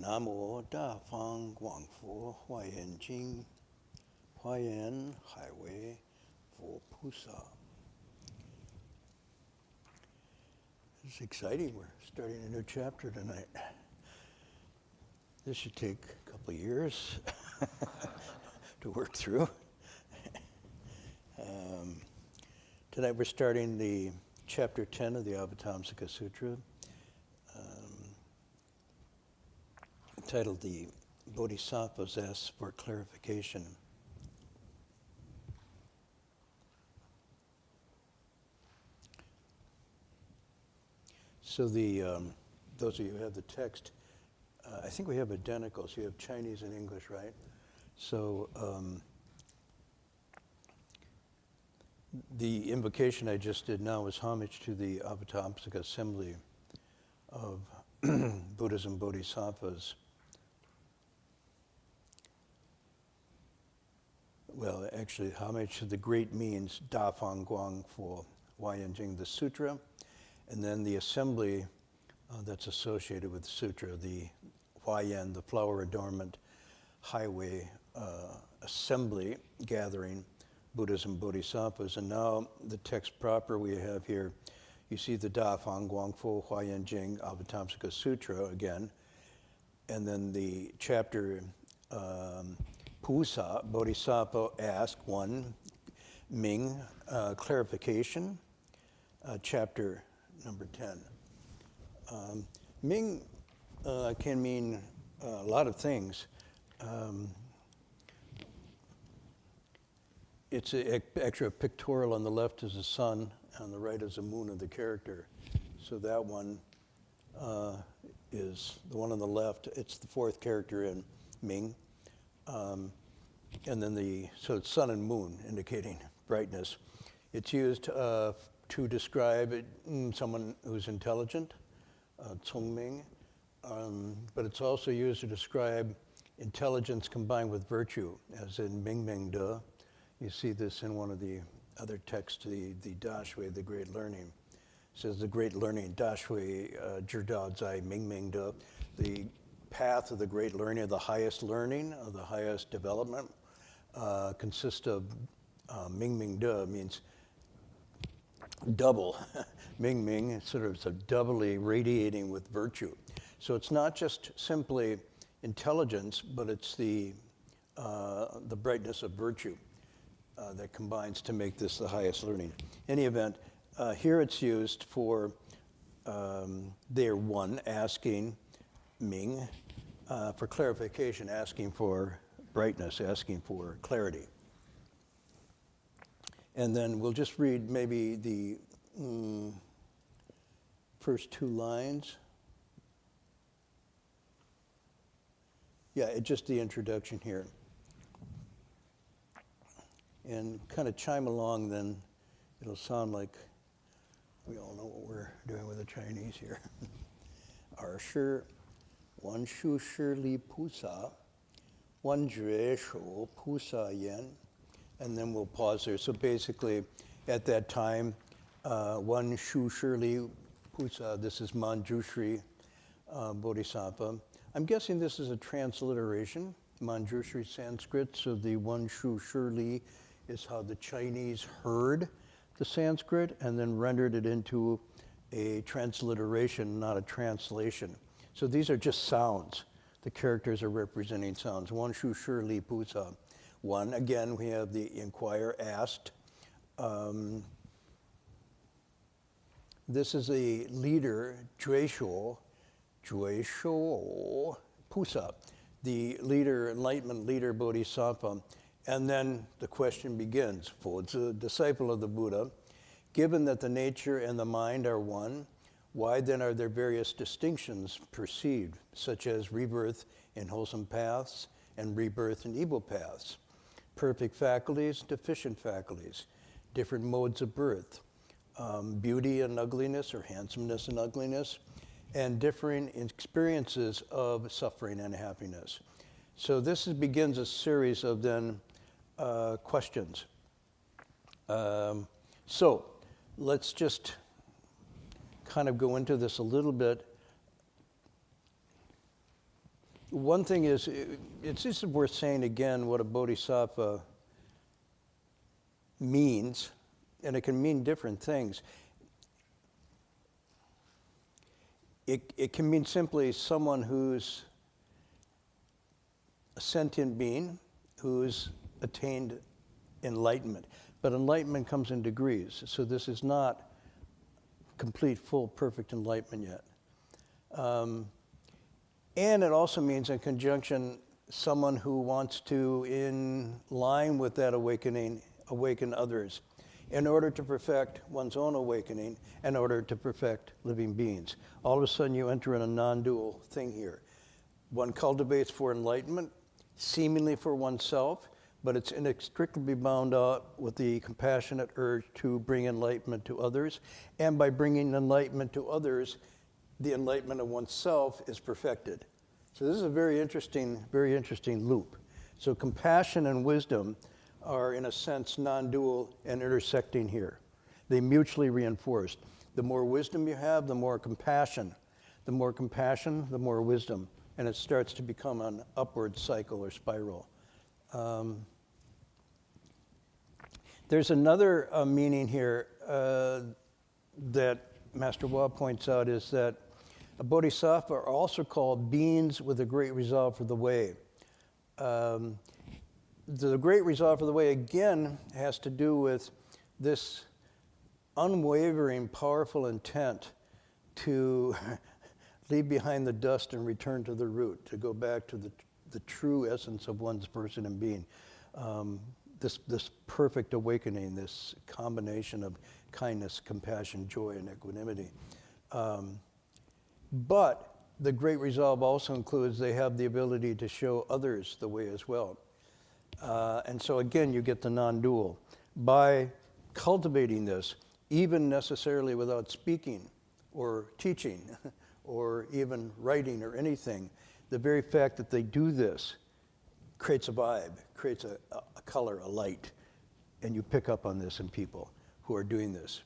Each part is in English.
Namo Da Fang Guang Fu Huayan Jing Huayan Highway Fu Pusa. It's exciting. We're starting a new chapter tonight. This should take a couple of years to work through. Tonight we're starting the chapter 10 of the Avatamsaka Sutra, titled The Bodhisattvas Ask for Clarification. So those of you who have the text, I think we have identicals. You have Chinese and English, right? So the invocation I just did now was homage to the Avatamsaka Assembly of Buddhas and Bodhisattvas. Well, actually, homage to the great means Da Fang Guang Fu Huayan Jing, the sutra, and then the assembly that's associated with the sutra, the Huayan, the flower adornment highway assembly gathering Buddhas and Bodhisattvas. And now the text proper we have here, you see the Da Fang Guang Fu Huayan Jing Avatamsaka Sutra again, and then the chapter Pusa, Bodhisattva ask one, Ming, clarification, chapter number 10. Ming can mean a lot of things. It's actually a pictorial. On the left is the sun, on the right is the moon of the character. So that one is the one on the left. It's the fourth character in Ming. And then so it's sun and moon indicating brightness. It's used to describe someone who's intelligent, Congming, but it's also used to describe intelligence combined with virtue, as in Ming Ming De. You see this in one of the other texts, the Dashui, the Great Learning. It says the Great Learning, Dashui, Zhidao Zai Ming Ming De, the path of the Great Learning, of the highest learning, of the highest development, consists of Ming Ming De, means double. Ming Ming, it's sort of doubly radiating with virtue. So it's not just simply intelligence, but it's the brightness of virtue that combines to make this the highest learning. In any event, here it's used for there one asking Ming for clarification, asking for brightness, asking for clarity. And then we'll just read maybe the first two lines. Yeah, it's just the introduction here. And kind of chime along, then it'll sound like we all know what we're doing with the Chinese here. Ar shi wan shu shi li pusa, wan jue shu pusa yan. And then we'll pause there. So basically, at that time, wan shu shi li pusa, this is Manjushri Bodhisattva. I'm guessing this is a transliteration, Manjushri Sanskrit, so the wan shu shi li is how the Chinese heard the Sanskrit and then rendered it into a transliteration, not a translation. So these are just sounds. The characters are representing sounds. Wan shu shi li pusa. One, again, we have the inquirer asked. This is a leader, Juesho Pusa, the leader, enlightenment leader, Bodhisattva. And then the question begins. For it's a disciple of the Buddha. Given that the nature and the mind are one, why then are there various distinctions perceived, such as rebirth in wholesome paths and rebirth in evil paths? Perfect faculties, deficient faculties, different modes of birth, beauty and ugliness, or handsomeness and ugliness, and differing experiences of suffering and happiness. So this begins a series of then questions. So let's just kind of go into this a little bit. One thing is, it's just worth saying again what a bodhisattva means, and it can mean different things. It can mean simply someone who's a sentient being who's attained enlightenment. But enlightenment comes in degrees, so this is not complete, full, perfect enlightenment yet. And it also means, in conjunction, someone who wants to, in line with that awakening, awaken others in order to perfect one's own awakening, in order to perfect living beings. All of a sudden, you enter in a non-dual thing here. One cultivates for enlightenment, seemingly for oneself, but it's inextricably bound up with the compassionate urge to bring enlightenment to others. And by bringing enlightenment to others, the enlightenment of oneself is perfected. So this is a very interesting loop. So compassion and wisdom are, in a sense, non-dual and intersecting here. They mutually reinforce. The more wisdom you have, the more compassion. The more compassion, the more wisdom. And it starts to become an upward cycle or spiral. There's another meaning here that Master Hua points out, is that a bodhisattva are also called beings with a great resolve for the way. The great resolve for the way, again, has to do with this unwavering, powerful intent to leave behind the dust and return to the root, to go back to the true essence of one's person and being. This perfect awakening, this combination of kindness, compassion, joy, and equanimity. But the great resolve also includes they have the ability to show others the way as well. And so again, you get the non-dual. By cultivating this, even necessarily without speaking or teaching or even writing or anything, the very fact that they do this creates a vibe, creates a color, a light, and you pick up on this in people who are doing this.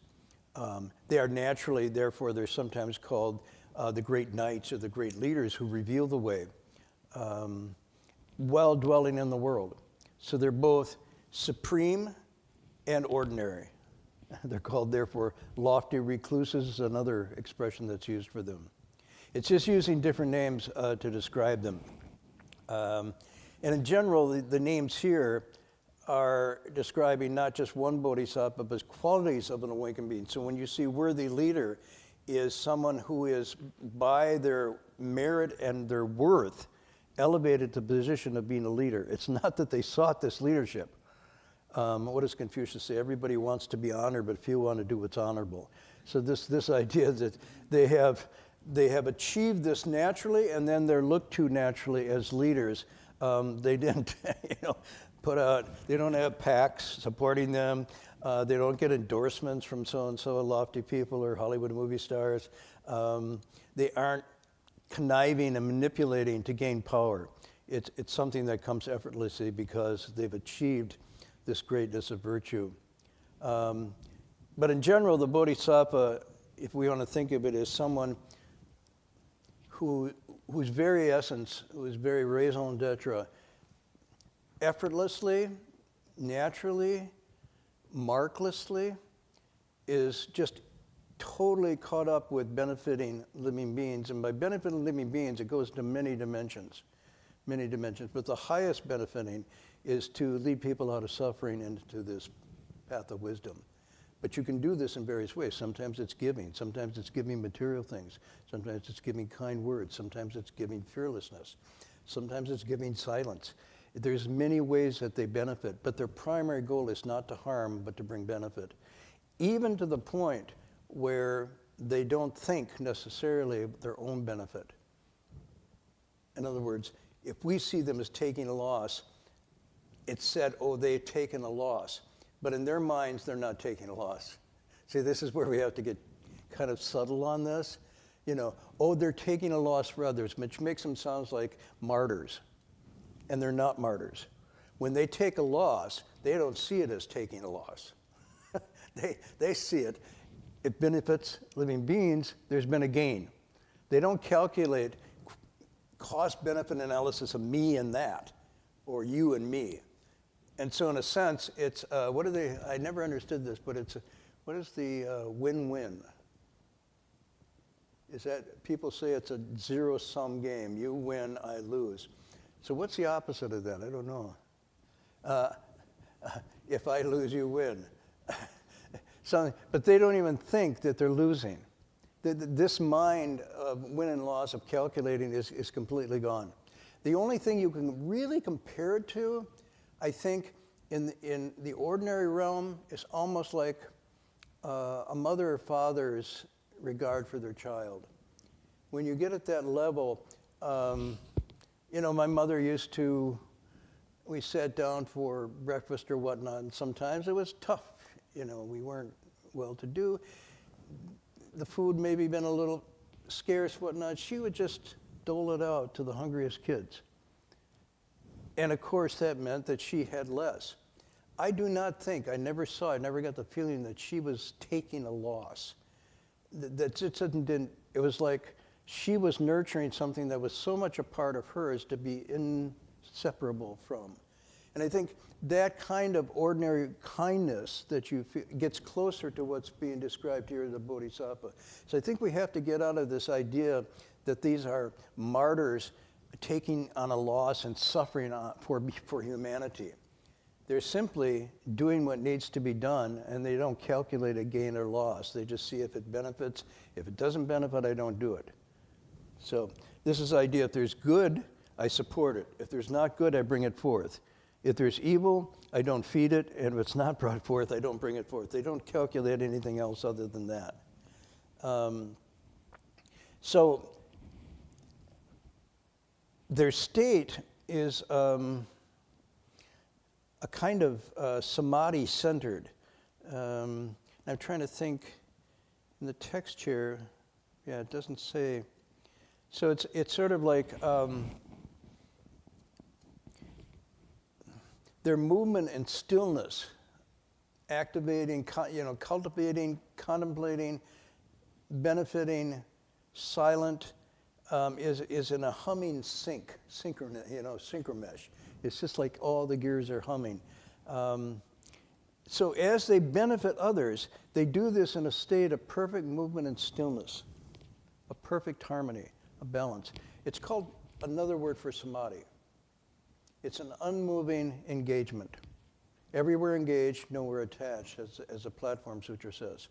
They are naturally, therefore, they're sometimes called the great knights or the great leaders who reveal the way while dwelling in the world. So they're both supreme and ordinary. They're called, therefore, lofty recluses is another expression that's used for them. It's just using different names to describe them. And in general, the names here are describing not just one bodhisattva, but qualities of an awakened being. So when you see worthy leader is someone who is, by their merit and their worth, elevated to the position of being a leader. It's not that they sought this leadership. What does Confucius say? Everybody wants to be honored, but few want to do what's honorable. So this idea that they have achieved this naturally, and then they're looked to naturally as leaders. They didn't, put out. They don't have PACs supporting them. They don't get endorsements from so-and-so lofty people or Hollywood movie stars. They aren't conniving and manipulating to gain power. It's something that comes effortlessly because they've achieved this greatness of virtue. But in general, the bodhisattva, if we want to think of it as someone whose very essence, whose very raison d'etre, effortlessly, naturally, marklessly, is just totally caught up with benefiting living beings. And by benefiting living beings, it goes to many dimensions. But the highest benefiting is to lead people out of suffering into this path of wisdom. But you can do this in various ways. Sometimes it's giving. Sometimes it's giving material things. Sometimes it's giving kind words. Sometimes it's giving fearlessness. Sometimes it's giving silence. There's many ways that they benefit, but their primary goal is not to harm, but to bring benefit. Even to the point where they don't think necessarily of their own benefit. In other words, if we see them as taking a loss, it's said, oh, they've taken a loss. But in their minds, they're not taking a loss. See, this is where we have to get kind of subtle on this. Oh, they're taking a loss for others, which makes them sound like martyrs. And they're not martyrs. When they take a loss, they don't see it as taking a loss. They see it. It benefits living beings, there's been a gain. They don't calculate cost-benefit analysis of me and that, or you and me. And so in a sense, it's, I never understood this, but what is the win-win? Is that, people say it's a zero-sum game. You win, I lose. So what's the opposite of that? I don't know. If I lose, you win. But they don't even think that they're losing. This mind of win and loss, of calculating, is completely gone. The only thing you can really compare it to, I think, in the ordinary realm, is almost like a mother or father's regard for their child. When you get at that level, my mother used to, we sat down for breakfast or whatnot, and sometimes it was tough. We weren't well-to-do. The food maybe been a little scarce, whatnot. She would just dole it out to the hungriest kids. And of course, that meant that she had less. I do not think, I never got the feeling that she was taking a loss. It was like she was nurturing something that was so much a part of hers to be inseparable from. And I think that kind of ordinary kindness that you feel gets closer to what's being described here as the Bodhisattva. So I think we have to get out of this idea that these are martyrs taking on a loss and suffering for humanity. They're simply doing what needs to be done, and they don't calculate a gain or loss. They just see if it benefits. If it doesn't benefit, I don't do it. So this is the idea. If there's good, I support it. If there's not good, I bring it forth. If there's evil, I don't feed it, and if it's not brought forth, I don't bring it forth. They don't calculate anything else other than that. So their state is a kind of samadhi-centered. I'm trying to think in the text here. Yeah, it doesn't say. So it's sort of like their movement and stillness, activating, cultivating, contemplating, benefiting, silent, is in a humming synchromesh. It's just like all the gears are humming. So as they benefit others, they do this in a state of perfect movement and stillness, a perfect harmony, a balance. It's called another word for samadhi. It's an unmoving engagement. Everywhere engaged, nowhere attached, as the Platform Sutra says.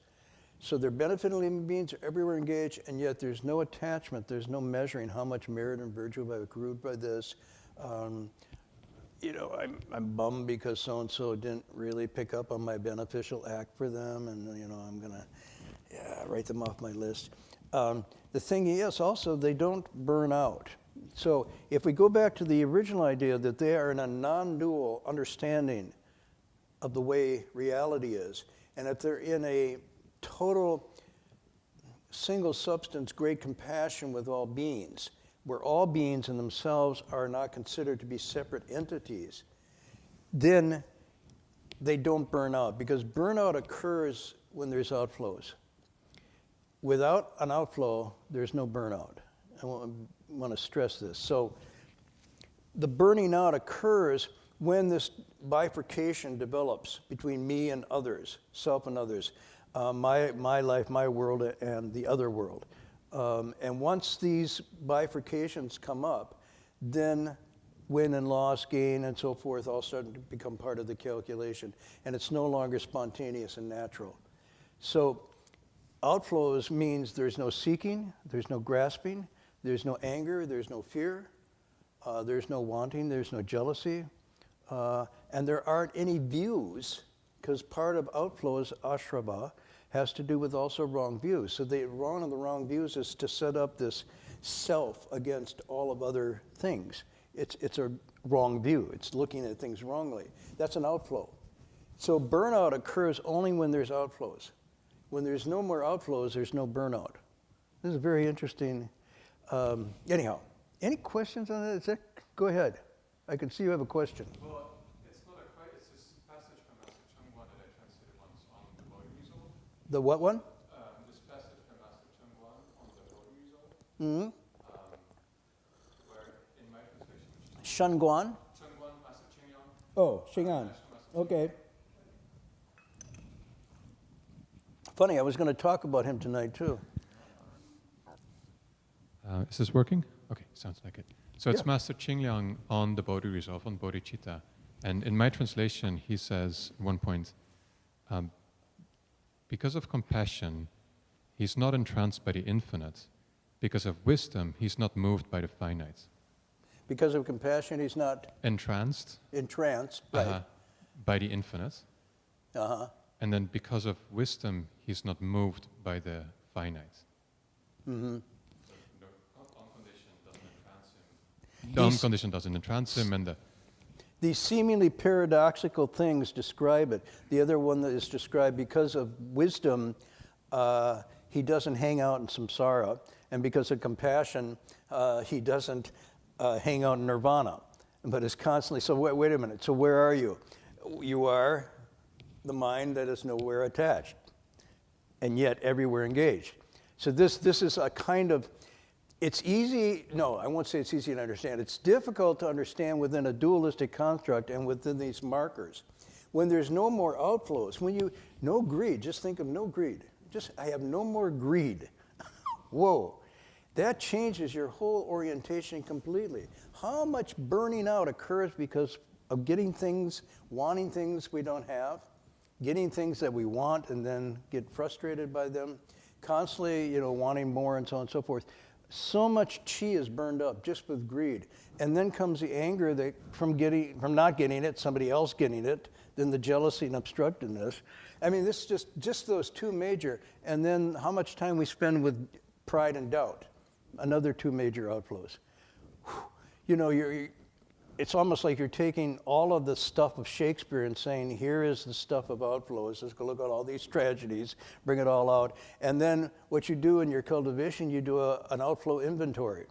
So they're benefiting living beings, are everywhere engaged, and yet there's no attachment, there's no measuring how much merit and virtue have I accrued by this. I'm bummed because so-and-so didn't really pick up on my beneficial act for them, and I'm gonna write them off my list. The thing is also, they don't burn out. So if we go back to the original idea that they are in a non-dual understanding of the way reality is, and if they're in a total single substance, great compassion with all beings, where all beings in themselves are not considered to be separate entities, then they don't burn out, because burnout occurs when there's outflows. Without an outflow, there's no burnout. I want to stress this. So the burning out occurs when this bifurcation develops between me and others, self and others, my life, my world, and the other world. And once these bifurcations come up, then win and loss, gain, and so forth all start to become part of the calculation. And it's no longer spontaneous and natural. So outflows means there's no seeking, there's no grasping, there's no anger, there's no fear, there's no wanting, there's no jealousy, and there aren't any views, because part of outflows, ashrava, has to do with also wrong views. So the wrong views is to set up this self against all of other things. It's a wrong view. It's looking at things wrongly. That's an outflow. So burnout occurs only when there's outflows. When there's no more outflows, there's no burnout. This is very interesting. Anyhow, any questions on that? Go ahead. I can see you have a question. Well, it's not a quite, it's this passage from Master Chungwa that I translated once on the Bodhi result. The what one? This passage from Master Chungwa on the Bodhi result. Mm-hmm. Where Shunguan? Chungwan, Master Chingyang. Oh, Xingan. Okay. Funny, I was going to talk about him tonight too. Is this working? Okay, sounds like it. So it's Yeah. Master Chingyang on the Bodhi Resolve, on Bodhicitta. And in my translation, he says at one point, because of compassion, he's not entranced by the infinite. Because of wisdom, he's not moved by the finite. Because of compassion, he's not Entranced entranced, right? by the infinite. Uh-huh. And then because of wisdom, he's not moved by the finite. Mm-hmm. So the unconditioned doesn't entrance him. The unconditioned doesn't entrance him, and These seemingly paradoxical things describe it. The other one that is described, because of wisdom, he doesn't hang out in samsara, and because of compassion, he doesn't hang out in nirvana, but is constantly, so wait a minute, so where are you? You are the mind that is nowhere attached, and yet everywhere engaged. So this is a kind of, it's easy, no, I won't say it's easy to understand. It's difficult to understand within a dualistic construct and within these markers. When there's no more outflows, no greed, just think of no greed. I have no more greed. Whoa, that changes your whole orientation completely. How much burning out occurs because of getting things, wanting things we don't have, getting things that we want and then get frustrated by them, constantly, wanting more and so on and so forth. So much chi is burned up just with greed. And then comes the anger that from not getting it, somebody else getting it, then the jealousy and obstructiveness. I mean, this is just those two major. And then how much time we spend with pride and doubt, another two major outflows. It's almost like you're taking all of the stuff of Shakespeare and saying, here is the stuff of outflows. Let's go look at all these tragedies, bring it all out. And then what you do in your cultivation, you do an outflow inventory.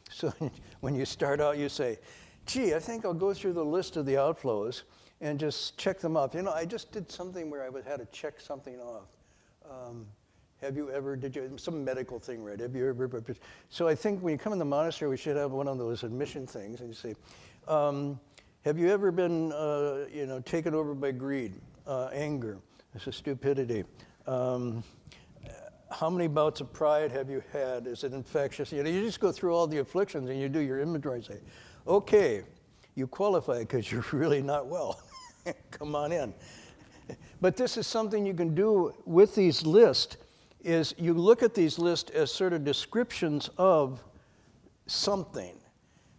So when you start out, you say, gee, I think I'll go through the list of the outflows and just check them off. I just did something where I had to check something off. Some medical thing, right? Have you ever, so I think when you come in the monastery, we should have one of those admission things, and you say, have you ever been, taken over by greed, anger, this is stupidity? How many bouts of pride have you had? Is it infectious? You just go through all the afflictions and you do your inventory and say, okay, you qualify because you're really not well. Come on in. But this is something you can do with these lists, is you look at these lists as sort of descriptions of something.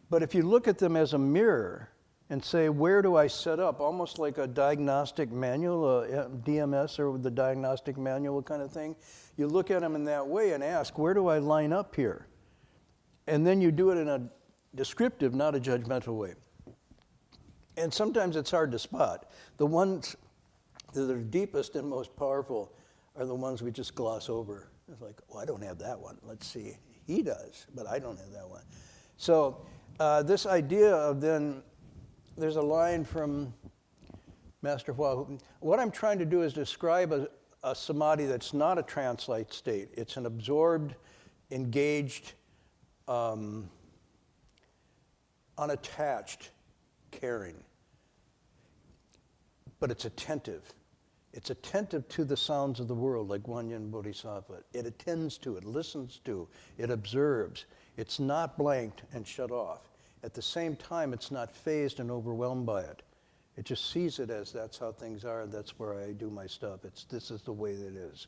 But if you look at them as a mirror and say, where do I set up? Almost like a diagnostic manual, a DMS or the diagnostic manual kind of thing. You look at them in that way and ask, where do I line up here? And then you do it in a descriptive, not a judgmental way. And sometimes it's hard to spot. The ones that are deepest and most powerful are the ones we just gloss over. It's like, I don't have that one. Let's see. He does, but I don't have that one. So this idea of then, there's a line from Master Hua. What I'm trying to do is describe a samadhi that's not a trance-like state. It's an absorbed, engaged, unattached caring. But it's attentive. It's attentive to the sounds of the world, like Guanyin Bodhisattva. It attends to, it listens to, it observes. It's not blanked and shut off. At the same time, it's not fazed and overwhelmed by it. It just sees it as that's how things are, that's where I do my stuff. This is the way that it is.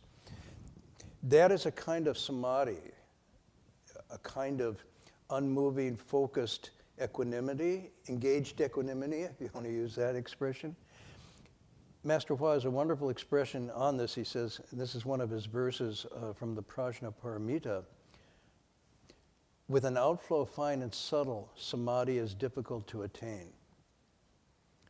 That is a kind of samadhi, a kind of unmoving, focused equanimity, engaged equanimity, if you want to use that expression. Master Hua has a wonderful expression on this. He says, and this is one of his verses from the Prajnaparamita, with an outflow fine and subtle, samadhi is difficult to attain.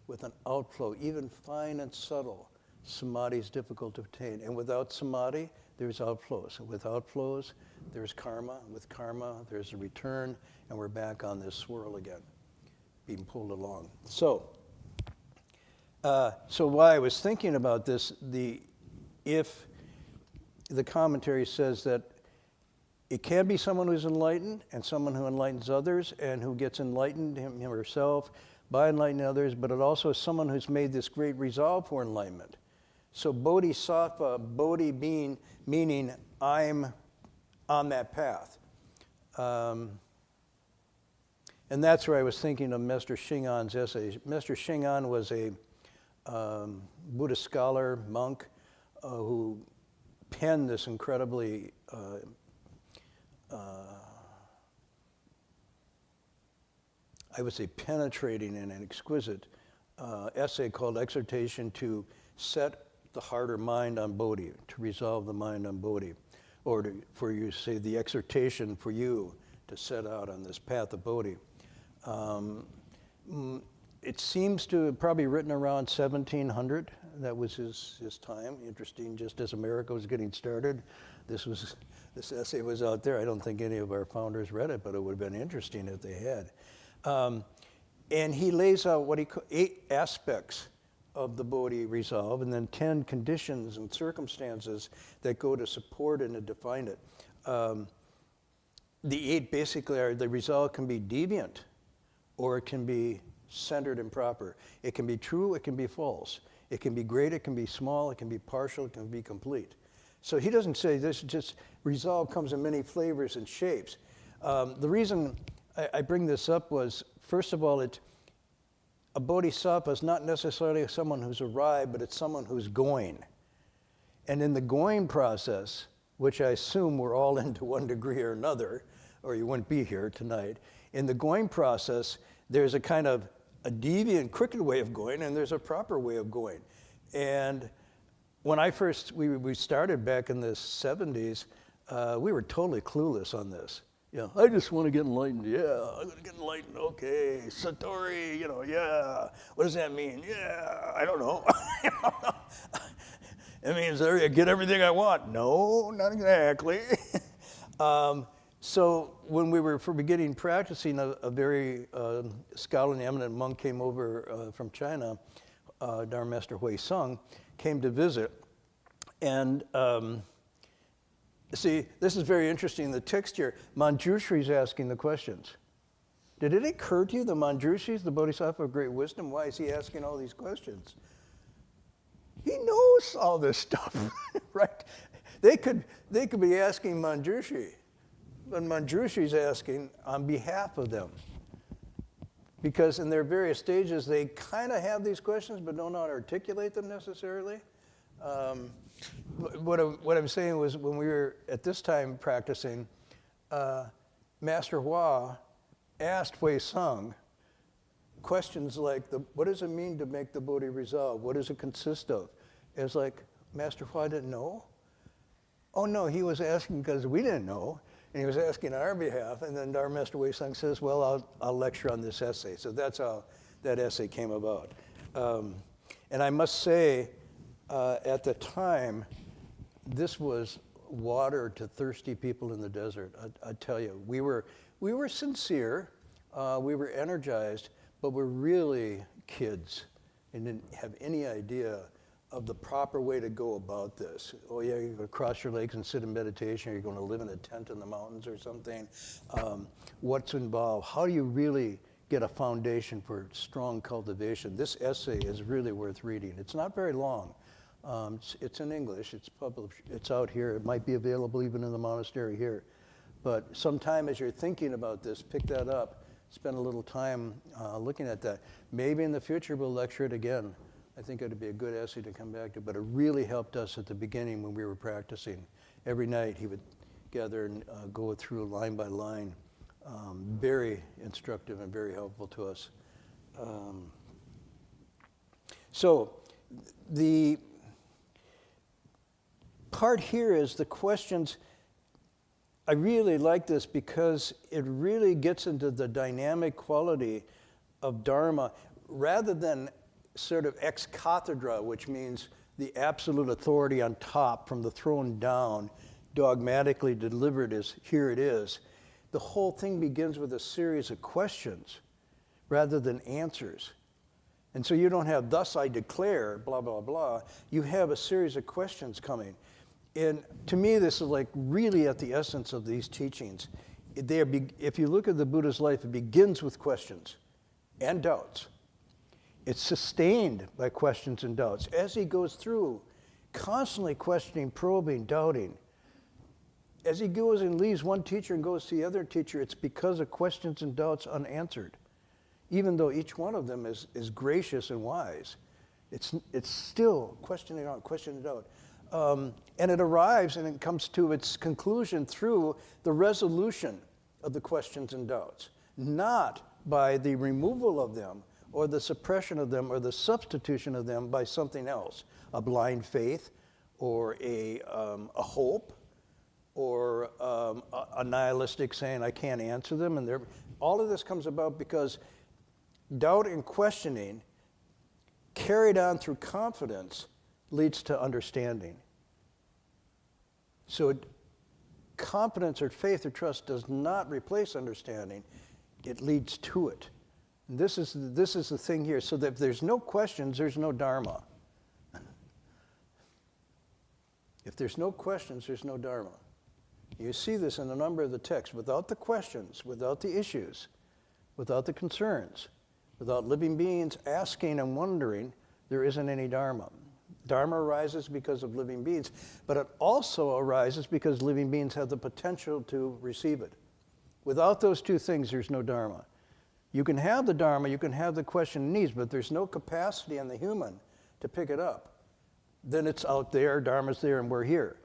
With an outflow, even fine and subtle, samadhi is difficult to attain. And without samadhi, there's outflows. And with outflows, there's karma. With karma, there's a return, and we're back on this swirl again, being pulled along. So while I was thinking about this, if the commentary says that it can be someone who's enlightened and someone who enlightens others and who gets enlightened him or herself by enlightening others, but it also is someone who's made this great resolve for enlightenment. So Bodhisattva, Bodhi meaning I'm on that path. And that's where I was thinking of Master Xing'an's essays. Master Xing'an was a Buddhist scholar, monk, who penned this incredibly I would say penetrating and an exquisite essay called Exhortation to Set the Heart or Mind on Bodhi, to resolve the mind on Bodhi, or for you to say the exhortation for you to set out on this path of Bodhi. It seems to have probably written around 1700. That was his time. Interesting, just as America was getting started, this essay was out there. I don't think any of our founders read it, but it would have been interesting if they had. And he lays out what he calls 8 aspects of the Bodhi resolve, and then 10 conditions and circumstances that go to support and to define it. The 8 basically are the resolve can be deviant, or it can be centered and proper. It can be true, it can be false. It can be great, it can be small, it can be partial, it can be complete. So he doesn't say this, just resolve comes in many flavors and shapes. The reason I bring this up was, first of all, a bodhisattva is not necessarily someone who's arrived, but it's someone who's going. And in the going process, which I assume we're all in to one degree or another, or you wouldn't be here tonight, in the going process, there's a kind of a deviant, crooked way of going, and there's a proper way of going. And when we started back in the 70s, we were totally clueless on this. I just want to get enlightened. Yeah, I'm going to get enlightened. Okay, Satori, yeah. What does that mean? Yeah, I don't know. It means I get everything I want. No, not exactly. So when we were beginning practicing, a very scholarly, eminent monk came over from China, Dharma Master Hui Sung, came to visit. And see, this is very interesting, the text here. Manjushri is asking the questions. Did it occur to you that Manjushri is the Bodhisattva of great wisdom? Why is he asking all these questions? He knows all this stuff, right? They could be asking Manjushri, but Manjushri is asking on behalf of them. Because in their various stages, they kind of have these questions, but don't know how to articulate them necessarily. What I'm saying was, when we were at this time practicing, Master Hua asked Hui Sung questions like, what does it mean to make the Bodhi resolve? What does it consist of? It's like, Master Hua didn't know? Oh no, he was asking because we didn't know, and he was asking on our behalf, and then our Master Hui Sung says, well, I'll lecture on this essay. So that's how that essay came about. And I must say, at the time, this was water to thirsty people in the desert. I tell you, we were sincere, we were energized, but we're really kids and didn't have any idea of the proper way to go about this. Oh yeah, you're going to cross your legs and sit in meditation, or you're going to live in a tent in the mountains or something. What's involved? How do you really get a foundation for strong cultivation? This essay is really worth reading. It's not very long. It's in English, it's published, it's out here. It might be available even in the monastery here. But sometime as you're thinking about this, pick that up, spend a little time looking at that. Maybe in the future we'll lecture it again. I think it'd be a good essay to come back to, but it really helped us at the beginning when we were practicing. Every night he would gather and go through line by line. Very instructive and very helpful to us. So the part here is the questions. I really like this because it really gets into the dynamic quality of Dharma rather than sort of ex cathedra, which means the absolute authority on top from the throne down, dogmatically delivered as here it is. The whole thing begins with a series of questions rather than answers. And so you don't have, thus I declare, blah, blah, blah. You have a series of questions coming. And to me, this is like really at the essence of these teachings. If you look at the Buddha's life, it begins with questions and doubts. It's sustained by questions and doubts. As he goes through, constantly questioning, probing, doubting. As he goes and leaves one teacher and goes to the other teacher, it's because of questions and doubts unanswered. Even though each one of them is gracious and wise, it's still questioning out, questioning out. And it arrives and it comes to its conclusion through the resolution of the questions and doubts, not by the removal of them or the suppression of them or the substitution of them by something else, a blind faith or a hope or a nihilistic saying, I can't answer them. And all of this comes about because doubt and questioning carried on through confidence leads to understanding. So confidence or faith or trust does not replace understanding. It leads to it. And this is the thing here. So that if there's no questions, there's no dharma. If there's no questions, there's no dharma. You see this in a number of the texts. Without the questions, without the issues, without the concerns, without living beings asking and wondering, there isn't any dharma. Dharma arises because of living beings, but it also arises because living beings have the potential to receive it. Without those two things, there's no dharma. You can have the dharma, you can have the question and needs, but there's no capacity in the human to pick it up. Then it's out there, dharma's there, and we're here.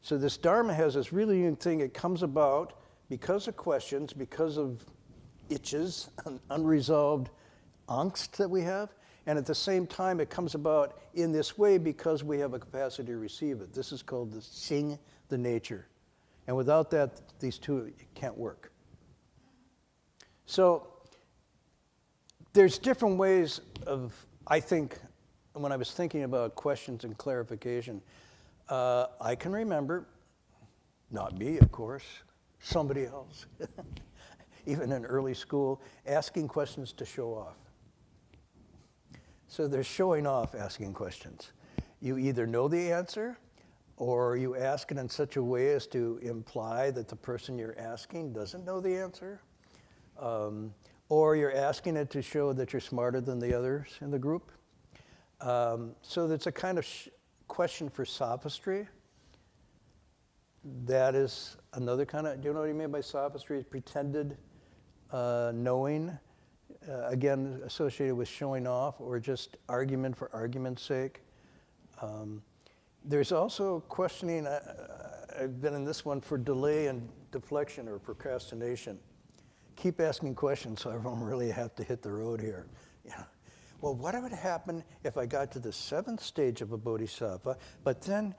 So this dharma has this really unique thing. It comes about because of questions, because of itches, unresolved angst that we have, and at the same time, it comes about in this way because we have a capacity to receive it. This is called the Sing, the nature. And without that, these two can't work. So there's different ways of, I think, when I was thinking about questions and clarification, I can remember, not me, of course, somebody else, even in early school, asking questions to show off. So there's showing off asking questions. You either know the answer, or you ask it in such a way as to imply that the person you're asking doesn't know the answer, or you're asking it to show that you're smarter than the others in the group. So that's a kind of question for sophistry. That is another kind of, do you know what I mean by sophistry? Pretended knowing, again, associated with showing off or just argument for argument's sake. There's also questioning, I've been in this one for delay and deflection or procrastination. Keep asking questions so I don't really have to hit the road here. Yeah. Well, what would happen if I got to the 7th stage of a bodhisattva, but then,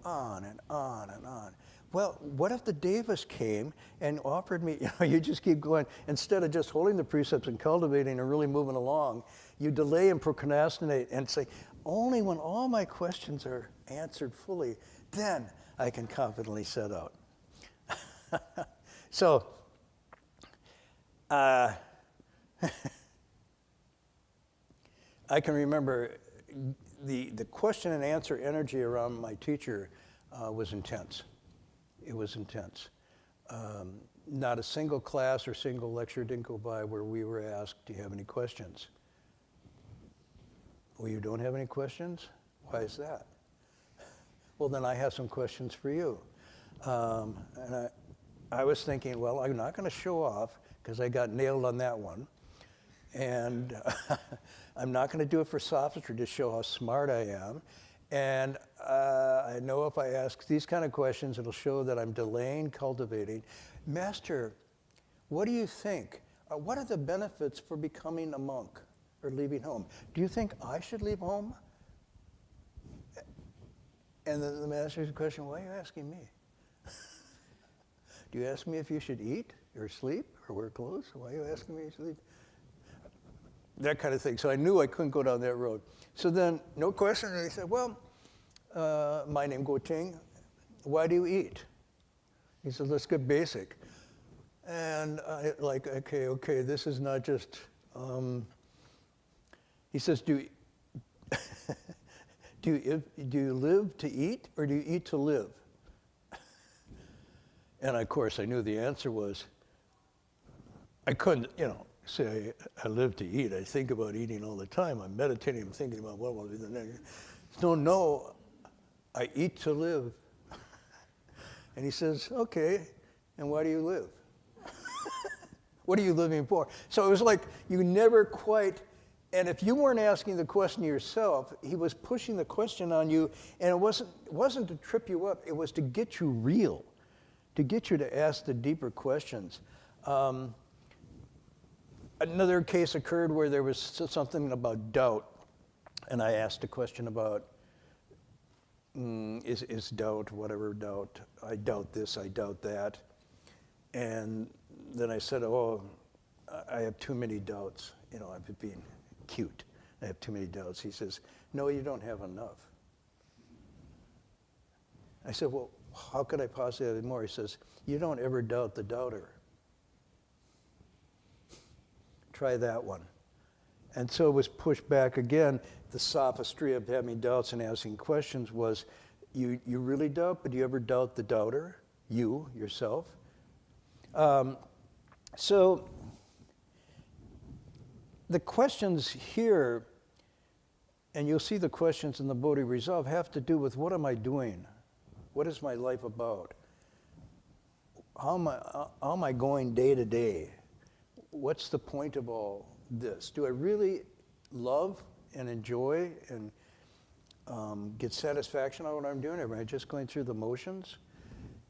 on and on and on. Well, what if the devas came and offered me, you just keep going, instead of just holding the precepts and cultivating and really moving along, you delay and procrastinate and say, only when all my questions are answered fully, then I can confidently set out. So, I can remember the question and answer energy around my teacher was intense. It was intense. Not a single class or single lecture didn't go by where we were asked, do you have any questions? Well, you don't have any questions? Why is that? Well, then I have some questions for you. And I was thinking, well, I'm not going to show off because I got nailed on that one. And I'm not going to do it for sophistry to show how smart I am. And I know if I ask these kind of questions, it'll show that I'm delaying cultivating. Master, what do you think? What are the benefits for becoming a monk or leaving home? Do you think I should leave home? And then the master's question, why are you asking me? Do you ask me if you should eat or sleep or wear clothes? Why are you asking me to sleep? That kind of thing. So I knew I couldn't go down that road. So then, no question. And he said, well, my name Goting. Why do you eat? He said, let's get basic. And I like, okay, this is not just, he says, do you live to eat or do you eat to live? And of course, I knew the answer was, I couldn't, say I live to eat. I think about eating all the time. I'm meditating, I'm thinking about what will be the next. No, I eat to live. And he says, okay, and why do you live? What are you living for? So it was like you never quite, and if you weren't asking the question yourself, he was pushing the question on you, and it wasn't to trip you up, it was to get you real, to get you to ask the deeper questions. Another case occurred where there was something about doubt, and I asked a question about, is doubt, whatever doubt, I doubt this, I doubt that. And then I said, I have too many doubts. I'm being cute. I have too many doubts. He says, no, you don't have enough. I said, well, how could I possibly have more? He says, you don't ever doubt the doubter. Try that one. And so it was pushed back again. The sophistry of having doubts and asking questions was, you really doubt, but do you ever doubt the doubter? You, yourself? So the questions here, and you'll see the questions in the Bodhi Resolve, have to do with what am I doing? What is my life about? How am I going day to day? What's the point of all this? Do I really love and enjoy and get satisfaction out of what I'm doing? Am I just going through the motions?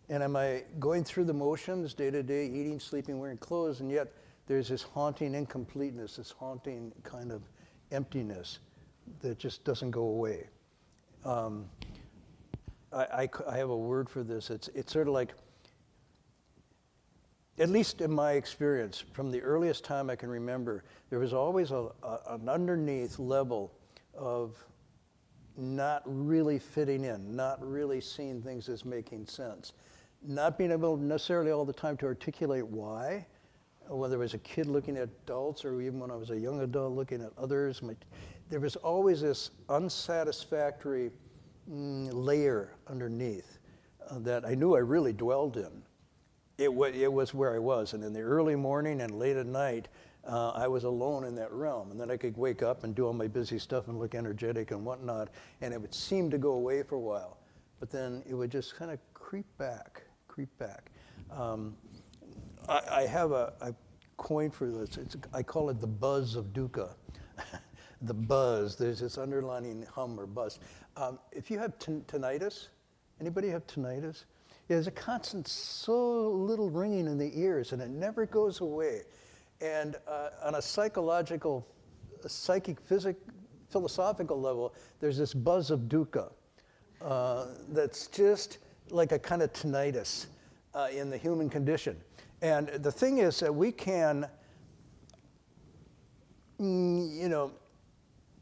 And am I going through the motions day to day, eating, sleeping, wearing clothes, and yet there's this haunting incompleteness, this haunting kind of emptiness that just doesn't go away. I have a word for this. It's sort of like, at least in my experience, from the earliest time I can remember, there was always an underneath level of not really fitting in, not really seeing things as making sense, not being able necessarily all the time to articulate why, whether it was a kid looking at adults or even when I was a young adult looking at others. There was always this unsatisfactory layer underneath that I knew I really dwelled in. It was where I was, and in the early morning and late at night, I was alone in that realm, and then I could wake up and do all my busy stuff and look energetic and whatnot, and it would seem to go away for a while, but then it would just kind of creep back. I have a coin for this. I call it the buzz of dukkha. The buzz, there's this underlining hum or buzz. If you have tinnitus, anybody have tinnitus? Yeah, there's a constant so little ringing in the ears, and it never goes away. And on a psychological, psychic, philosophical level, there's this buzz of dukkha that's just like a kind of tinnitus in the human condition. And the thing is that we can,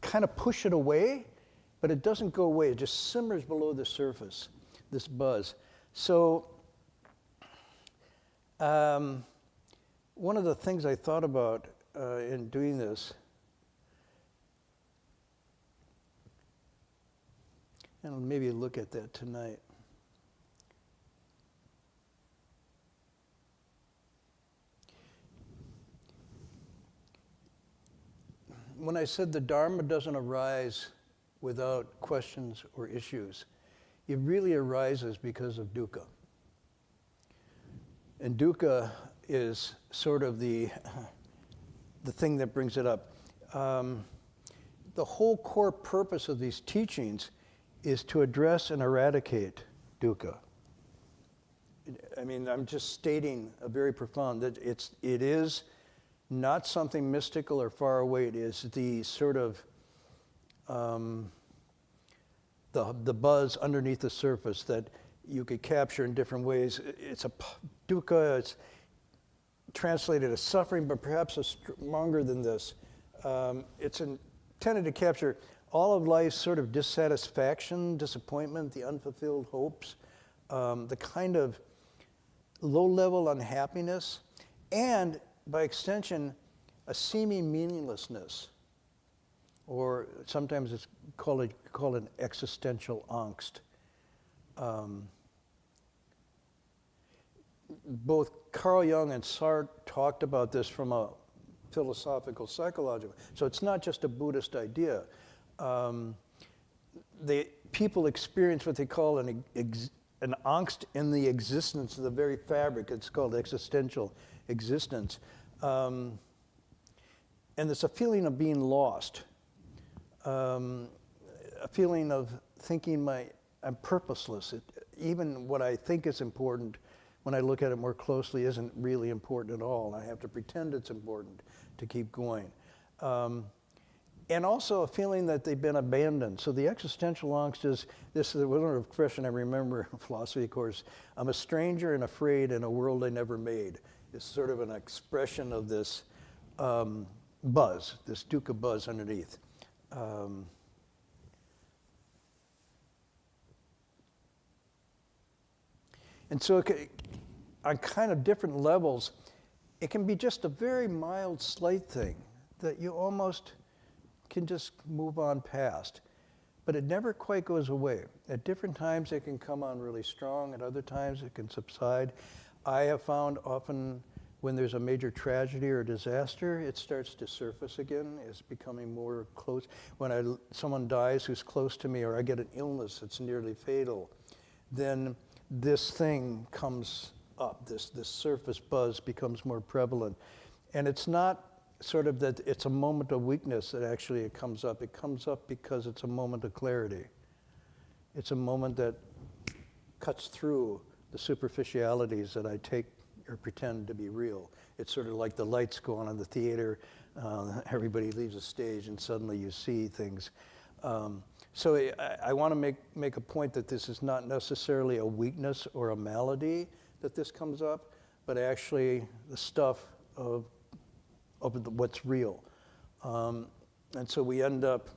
kind of push it away, but it doesn't go away. It just simmers below the surface, this buzz. So one of the things I thought about in doing this, and I'll maybe look at that tonight. When I said the Dharma doesn't arise without questions or issues, it really arises because of dukkha. And dukkha is sort of the thing that brings it up. The whole core purpose of these teachings is to address and eradicate dukkha. I mean, I'm just stating a very profound, that it is not something mystical or far away. It is the sort of the buzz underneath the surface that you could capture in different ways. It's dukkha, it's translated as suffering, but perhaps stronger than this. It's intended to capture all of life's sort of dissatisfaction, disappointment, the unfulfilled hopes, the kind of low-level unhappiness, and by extension, a seeming meaninglessness, or sometimes it's called an existential angst. both Carl Jung and Sartre talked about this from a philosophical, psychological. So it's not just a Buddhist idea. People experience what they call an angst in the existence of the very fabric. It's called existential existence. And there's a feeling of being lost, a feeling of thinking I'm purposeless. Even what I think is important, when I look at it more closely, isn't really important at all. I have to pretend it's important to keep going. And also a feeling that they've been abandoned. So the existential angst is, this is one expression I remember in philosophy course, I'm a stranger and afraid in a world I never made. It's sort of an expression of this buzz, this dukkha buzz underneath. And so on kind of different levels, it can be just a very mild, slight thing that you almost can just move on past. But it never quite goes away. At different times it can come on really strong, at other times it can subside. I have found often when there's a major tragedy or disaster, it starts to surface again. It's becoming more close. When someone dies who's close to me, or I get an illness that's nearly fatal, then this thing comes up, this surface buzz becomes more prevalent. And it's not sort of that it's a moment of weakness that actually it comes up. It comes up because it's a moment of clarity. It's a moment that cuts through the superficialities that I take or pretend to be real. It's sort of like the lights go on in the theater, everybody leaves the stage and suddenly you see things. So I want to make a point that this is not necessarily a weakness or a malady that this comes up, but actually the stuff of what's real. And so we end up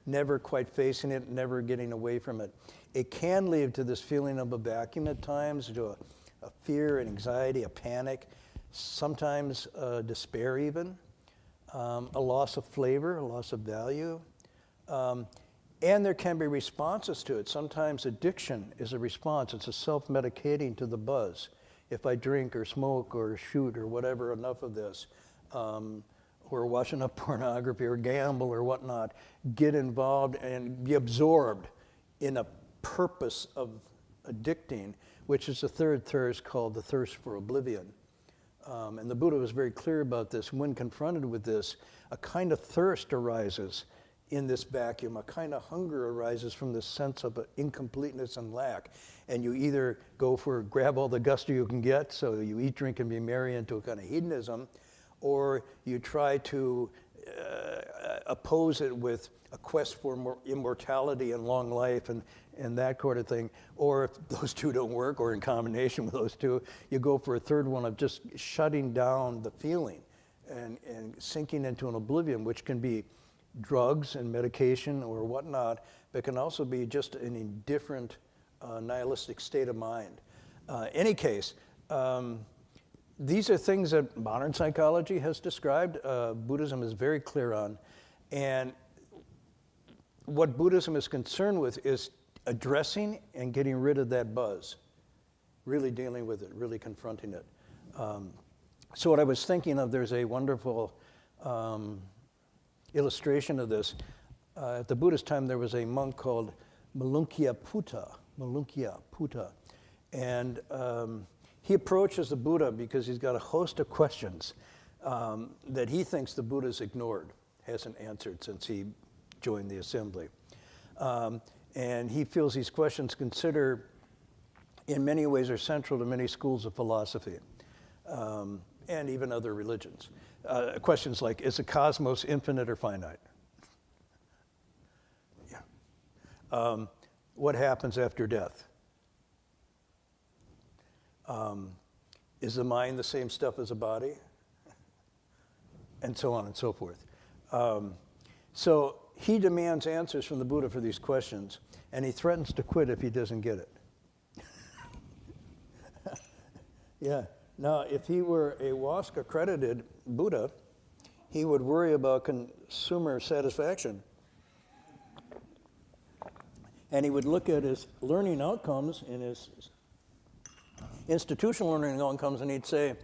never quite facing it, never getting away from it. It can lead to this feeling of a vacuum at times, to a fear, an anxiety, a panic, sometimes despair even, a loss of flavor, a loss of value. And there can be responses to it. Sometimes addiction is a response. It's a self-medicating to the buzz. If I drink or smoke or shoot or whatever, enough of this, or watch enough pornography or gamble or whatnot, get involved and be absorbed in a purpose of addicting, which is the third thirst called the thirst for oblivion. And the Buddha was very clear about this. When confronted with this, a kind of thirst arises in this vacuum, a kind of hunger arises from this sense of incompleteness and lack. And you either grab all the gusto you can get, so you eat, drink, and be merry into a kind of hedonism, or you try to oppose it with a quest for more immortality and long life and that kind of thing. Or if those two don't work, or in combination with those two, you go for a third one of just shutting down the feeling and sinking into an oblivion, which can be drugs and medication or whatnot, but can also be just an indifferent, nihilistic state of mind. Any case, these are things that modern psychology has described, Buddhism is very clear on, and what Buddhism is concerned with is addressing and getting rid of that buzz, really dealing with it, really confronting it. So what I was thinking of, there's a wonderful illustration of this. At the Buddhist time, there was a monk called Malunkyaputta, and he approaches the Buddha because he's got a host of questions that he thinks the Buddha's ignored, hasn't answered since he joined the assembly. And he feels these questions in many ways are central to many schools of philosophy and even other religions. Questions like, is the cosmos infinite or finite? Yeah. What happens after death? Is the mind the same stuff as the body? And so on and so forth. So he demands answers from the Buddha for these questions, and he threatens to quit if he doesn't get it. Yeah. Now, if he were a WASC accredited Buddha, he would worry about consumer satisfaction. And he would look at his learning outcomes in his institutional learning along comes and he'd say,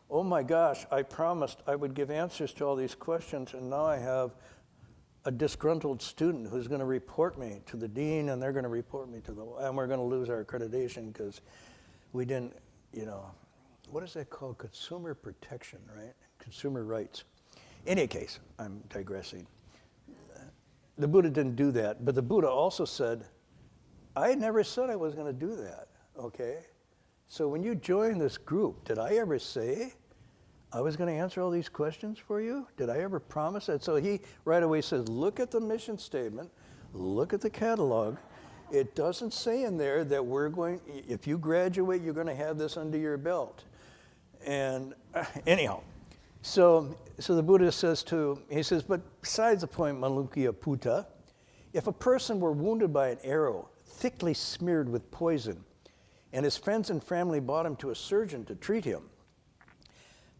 oh my gosh, I promised I would give answers to all these questions, and now I have a disgruntled student who's going to report me to the dean, and they're going to report me to and we're going to lose our accreditation because we didn't, what is that called? Consumer protection, right? Consumer rights. In any case, I'm digressing. The Buddha didn't do that, but the Buddha also said, I never said I was going to do that, okay? So when you join this group, did I ever say I was going to answer all these questions for you? Did I ever promise that? So he right away says, look at the mission statement, look at the catalog. It doesn't say in there that if you graduate, you're going to have this under your belt. And anyhow, so the Buddha says but besides the point, Malunkiya Putta, if a person were wounded by an arrow thickly smeared with poison, and his friends and family brought him to a surgeon to treat him,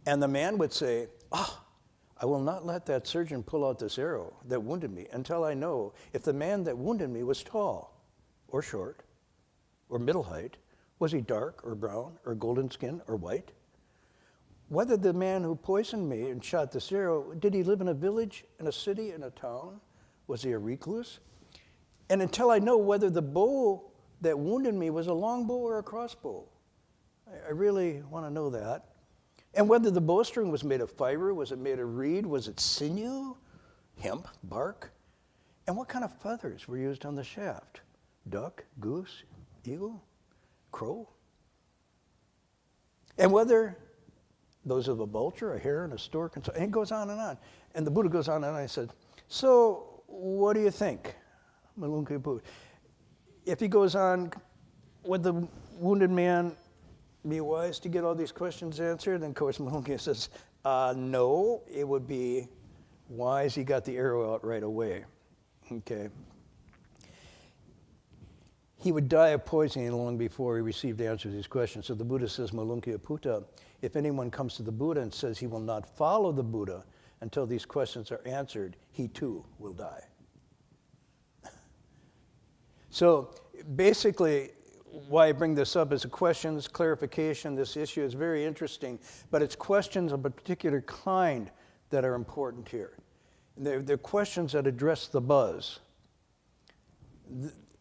and the man would say, I will not let that surgeon pull out this arrow that wounded me until I know if the man that wounded me was tall or short or middle height, was he dark or brown or golden skin or white? Whether the man who poisoned me and shot this arrow, did he live in a village, in a city, in a town? Was he a recluse? And until I know whether the bow that wounded me was a long bow or a crossbow. I really want to know that. And whether the bowstring was made of fiber, was it made of reed, was it sinew, hemp, bark? And what kind of feathers were used on the shaft? Duck, goose, eagle, crow? And whether those of a vulture, a heron, a stork, and so, and it goes on and on. And the Buddha goes on and on and said, so what do you think? Malunkiya Putta. If he goes on, would the wounded man be wise to get all these questions answered? And of course, Malunkiya says, no, it would be wise he got the arrow out right away. Okay. He would die of poisoning long before he received answers to these questions. So the Buddha says, Malunkiya Putta, if anyone comes to the Buddha and says he will not follow the Buddha until these questions are answered, he too will die. So basically, why I bring this up is a questions, clarification. This issue is very interesting, but it's questions of a particular kind that are important here. They're questions that address the buzz.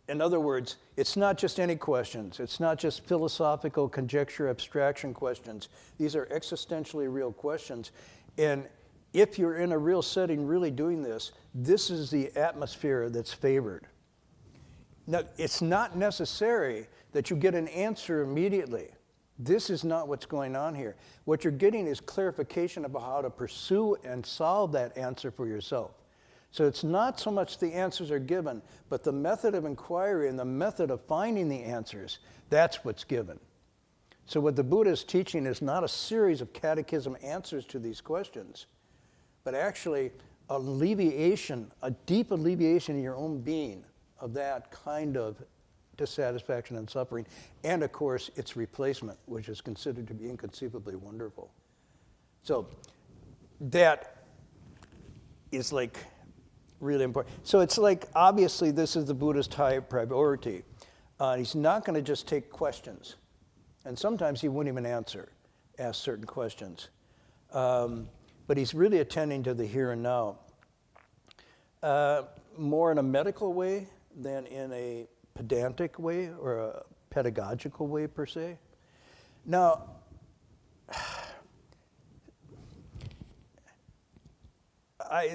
In other words, it's not just any questions. It's not just philosophical conjecture, abstraction questions. These are existentially real questions. And if you're in a real setting really doing this, this is the atmosphere that's favored. Now, it's not necessary that you get an answer immediately. This is not what's going on here. What you're getting is clarification about how to pursue and solve that answer for yourself. So it's not so much the answers are given, but the method of inquiry and the method of finding the answers, that's what's given. So what the Buddha is teaching is not a series of catechism answers to these questions, but actually alleviation, a deep alleviation in your own being of that kind of dissatisfaction and suffering, and of course its replacement, which is considered to be inconceivably wonderful. So that is like really important. So it's like, obviously this is the Buddhist high priority. He's not going to just take questions, and sometimes he wouldn't even ask certain questions. But he's really attending to the here and now, more in a medical way than in a pedantic way or a pedagogical way per se. Now,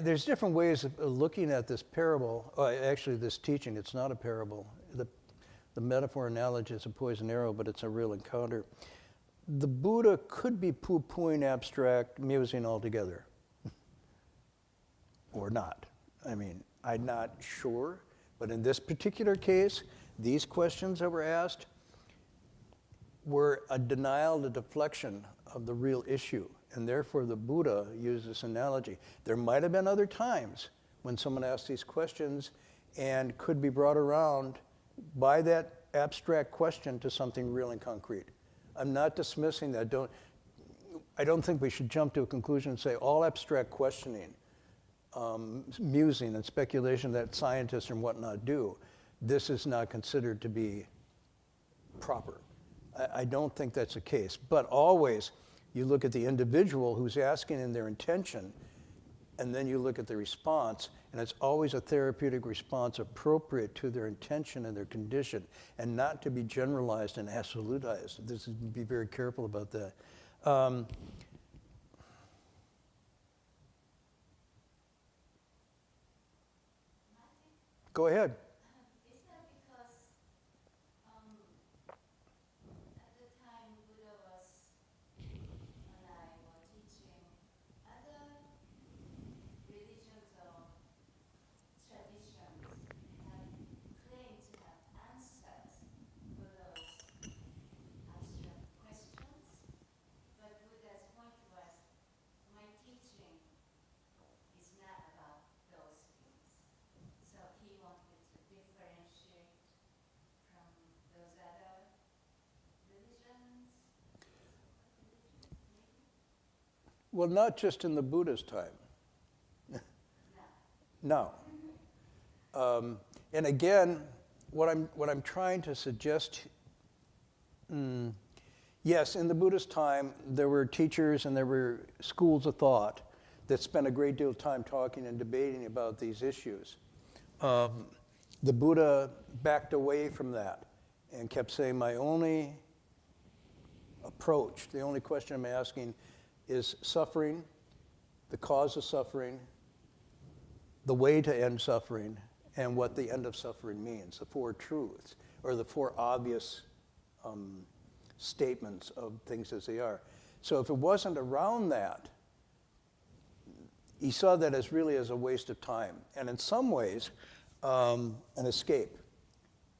there's different ways of looking at this parable. Actually, this teaching, it's not a parable. The metaphor analogy is a poison arrow, but it's a real encounter. The Buddha could be poo-pooing abstract musing altogether, or not. I mean, I'm not sure. But in this particular case, these questions that were asked were a denial, a deflection of the real issue. And therefore, the Buddha used this analogy. There might have been other times when someone asked these questions and could be brought around by that abstract question to something real and concrete. I'm not dismissing that. I don't think we should jump to a conclusion and say all abstract questioning, musing and speculation that scientists and whatnot do, this is not considered to be proper. I don't think that's the case. But always, you look at the individual who's asking in their intention, and then you look at the response, and it's always a therapeutic response appropriate to their intention and their condition, and not to be generalized and absolutized. Be very careful about that. Go ahead. Is that because at the time Buddha was alive or teaching, other religions or traditions have claimed to have answers for those abstract questions, but Buddha's point was, my teaching is not about those things. So he wanted to differentiate from those other religions, maybe? Well, not just in the Buddha's time. No. No. And again, what I'm trying to suggest, yes, in the Buddha's time, there were teachers and there were schools of thought that spent a great deal of time talking and debating about these issues. The Buddha backed away from that and kept saying, my only approach, the only question I'm asking is suffering, the cause of suffering, the way to end suffering, and what the end of suffering means, the four truths, or the four obvious statements of things as they are. So if it wasn't around that, he saw that as really as a waste of time, and in some ways, an escape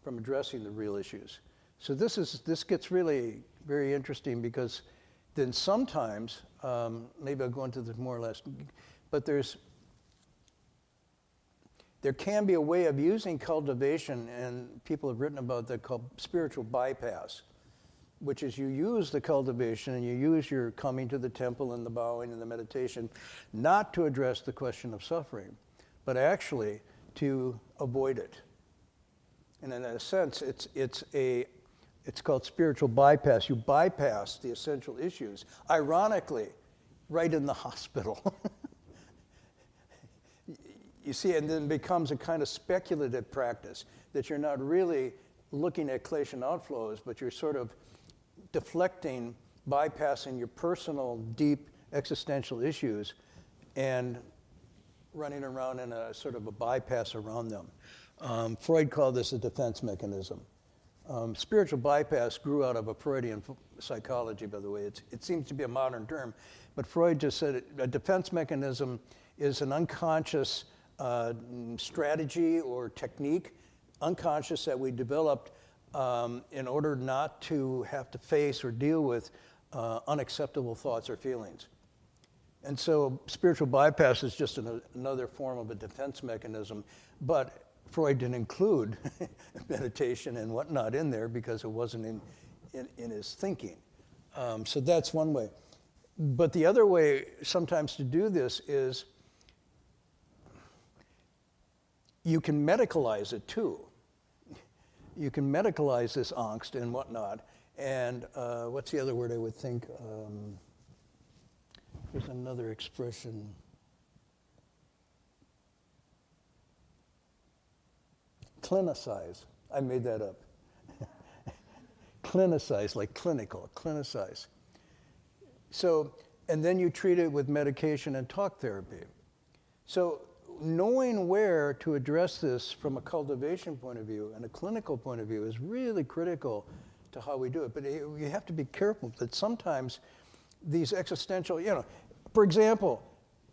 from addressing the real issues. So this gets really very interesting, because then sometimes, maybe I'll go into this more or less, but there can be a way of using cultivation, and people have written about that, called spiritual bypass, which is you use the cultivation and you use your coming to the temple and the bowing and the meditation not to address the question of suffering, but actually to avoid it. And in a sense, it's called spiritual bypass. You bypass the essential issues, ironically, right in the hospital. You see, and then it becomes a kind of speculative practice, that you're not really looking at klesha outflows, but you're sort of deflecting, bypassing your personal, deep, existential issues and running around in a sort of a bypass around them. Freud called this a defense mechanism. Spiritual bypass grew out of a Freudian psychology, by the way. It seems to be a modern term, but Freud just said a defense mechanism is an unconscious strategy or technique, unconscious, that we developed in order not to have to face or deal with unacceptable thoughts or feelings. And so spiritual bypass is just another form of a defense mechanism, but Freud didn't include meditation and whatnot in there because it wasn't in his thinking. So that's one way. But the other way sometimes to do this is you can medicalize it too. You can medicalize this angst and whatnot. And what's the other word I would think? There's another expression. Clinicize. I made that up. Clinicize, like clinical, clinicize. So, and then you treat it with medication and talk therapy. So knowing where to address this from a cultivation point of view and a clinical point of view is really critical to how we do it. But you have to be careful that sometimes these existential, for example,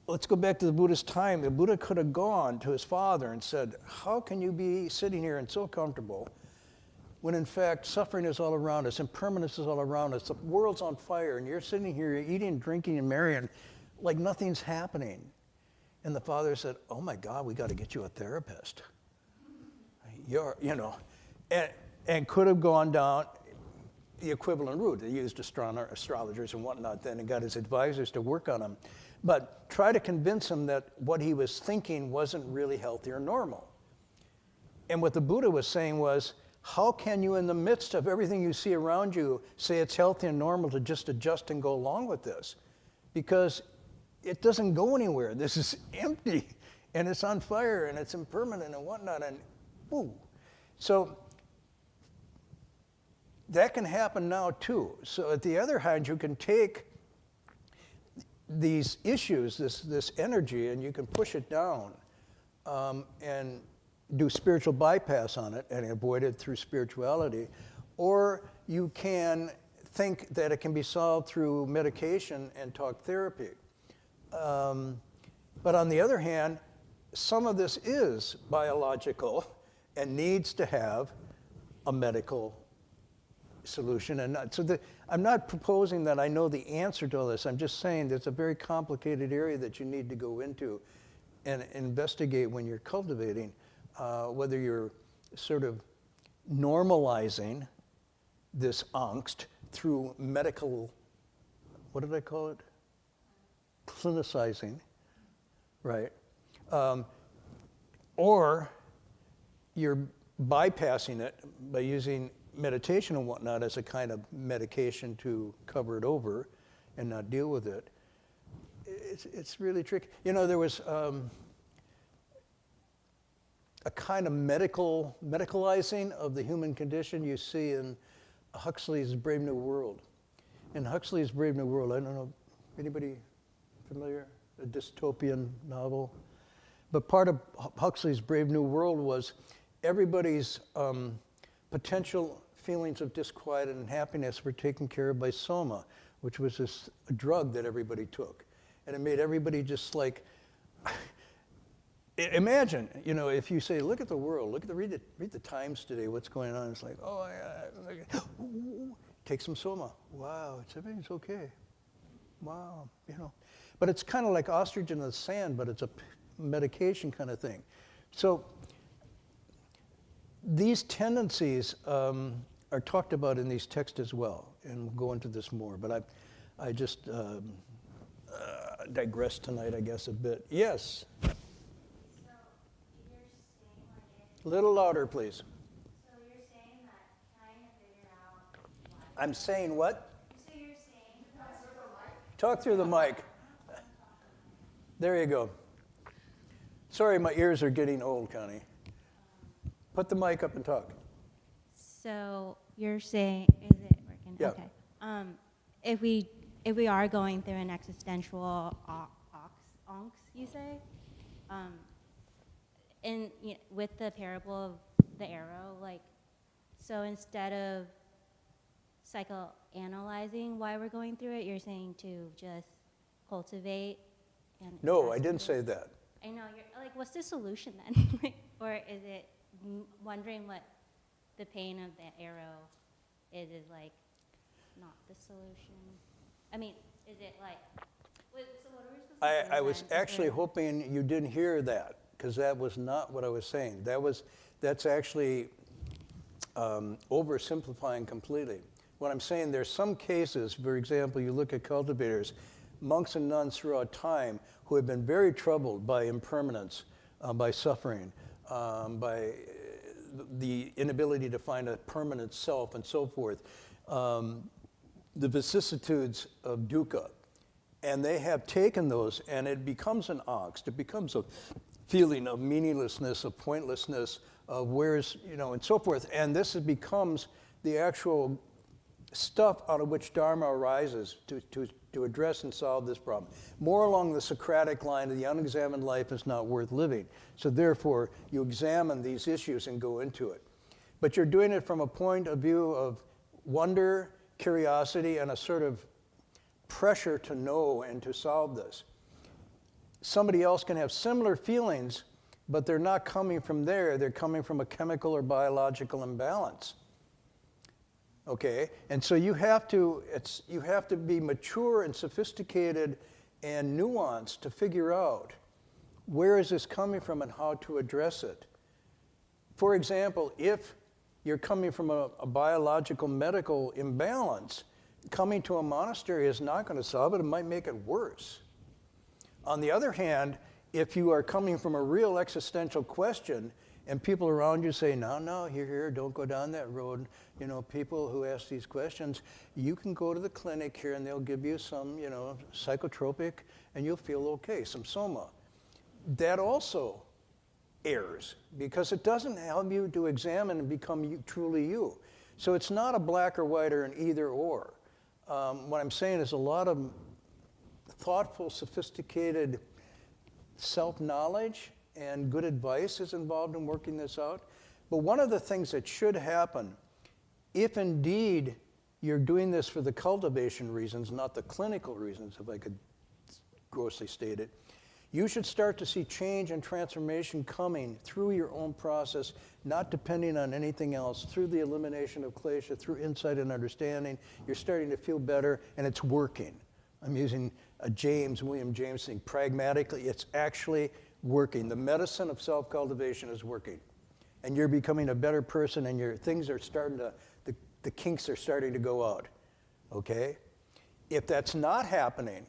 let's go back to the Buddha's time. The Buddha could have gone to his father and said, how can you be sitting here and so comfortable when in fact suffering is all around us, impermanence is all around us, the world's on fire, and you're sitting here eating, drinking, and marrying like nothing's happening. And the father said, oh my God, we got to get you a therapist. And could have gone down the equivalent route. They used astrologers and whatnot then and got his advisors to work on him. But try to convince him that what he was thinking wasn't really healthy or normal. And what the Buddha was saying was, how can you, in the midst of everything you see around you, say it's healthy and normal to just adjust and go along with this? Because it doesn't go anywhere. This is empty, and it's on fire, and it's impermanent and whatnot, and woo. So that can happen now too. So at the other hand, you can take these issues, this energy, and you can push it down and do spiritual bypass on it and avoid it through spirituality. Or you can think that it can be solved through medication and talk therapy. But on the other hand, some of this is biological and needs to have a medical solution. And I'm not proposing that I know the answer to all this. I'm just saying there's a very complicated area that you need to go into and investigate when you're cultivating, whether you're sort of normalizing this angst through medical, what did I call it? Clinicizing, right? Or you're bypassing it by using meditation and whatnot as a kind of medication to cover it over and not deal with it. It's really tricky. You know, there was a kind of medicalizing of the human condition you see in Huxley's Brave New World. In Huxley's Brave New World, I don't know, anybody familiar? A dystopian novel. But part of Huxley's Brave New World was everybody's potential feelings of disquiet and happiness were taken care of by soma, which was this drug that everybody took. And it made everybody just like, imagine, you know, if you say, look at the world, read the Times today, what's going on? It's like, oh, yeah, take some soma. Wow, everything's okay. Wow, you know. But it's kind of like ostrich in the sand, but it's a medication kind of thing. So these tendencies are talked about in these texts as well, and we'll go into this more. But I just digress tonight, I guess, a bit. Yes? So you're saying like A little louder, please. so you're saying that trying to figure out why. I'm saying what? So you're saying Talk through the mic. There you go. Sorry, my ears are getting old, Connie. Put the mic up and talk. So you're saying, is it working? Yeah. Okay. If we are going through an existential angst, you say, and with the parable of the arrow, like, so instead of psychoanalyzing why we're going through it, you're saying to just cultivate and No, I didn't say that. I know, you're like, what's the solution then? Or is it wondering what the pain of the arrow is like not the solution? I mean, is it like, so what are we supposed to do I was then? actually hoping you didn't hear that, because that was not what I was saying. That's actually oversimplifying completely. What I'm saying, there's some cases, for example, you look at cultivators, monks and nuns throughout time who have been very troubled by impermanence, by suffering, by the inability to find a permanent self and so forth, the vicissitudes of dukkha. And they have taken those, and it becomes an angst. It becomes a feeling of meaninglessness, of pointlessness, of where's, you know, and so forth. And this becomes the actual stuff out of which Dharma arises to address and solve this problem. More along the Socratic line of the unexamined life is not worth living. So therefore, you examine these issues and go into it. But you're doing it from a point of view of wonder, curiosity, and a sort of pressure to know and to solve this. Somebody else can have similar feelings, but they're not coming from there. They're coming from a chemical or biological imbalance. Okay, and so you have to be mature and sophisticated and nuanced to figure out where is this coming from and how to address it. For example, if you're coming from a biological medical imbalance, coming to a monastery is not going to solve it. It might make it worse. On the other hand, if you are coming from a real existential question And people around you say, no, here, don't go down that road. You know, people who ask these questions, you can go to the clinic here and they'll give you some, you know, psychotropic and you'll feel okay, some soma. That also errs because it doesn't help you to examine and become truly you. So it's not a black or white or an either or. What I'm saying is a lot of thoughtful, sophisticated self-knowledge and good advice is involved in working this out. But one of the things that should happen, if indeed you're doing this for the cultivation reasons, not the clinical reasons, if I could grossly state it, you should start to see change and transformation coming through your own process, not depending on anything else, through the elimination of klesha, through insight and understanding. You're starting to feel better, and it's working. I'm using a William James thing. Pragmatically, it's actually working. The medicine of self-cultivation is working. And you're becoming a better person, and your things are starting to, the kinks are starting to go out, okay? If that's not happening,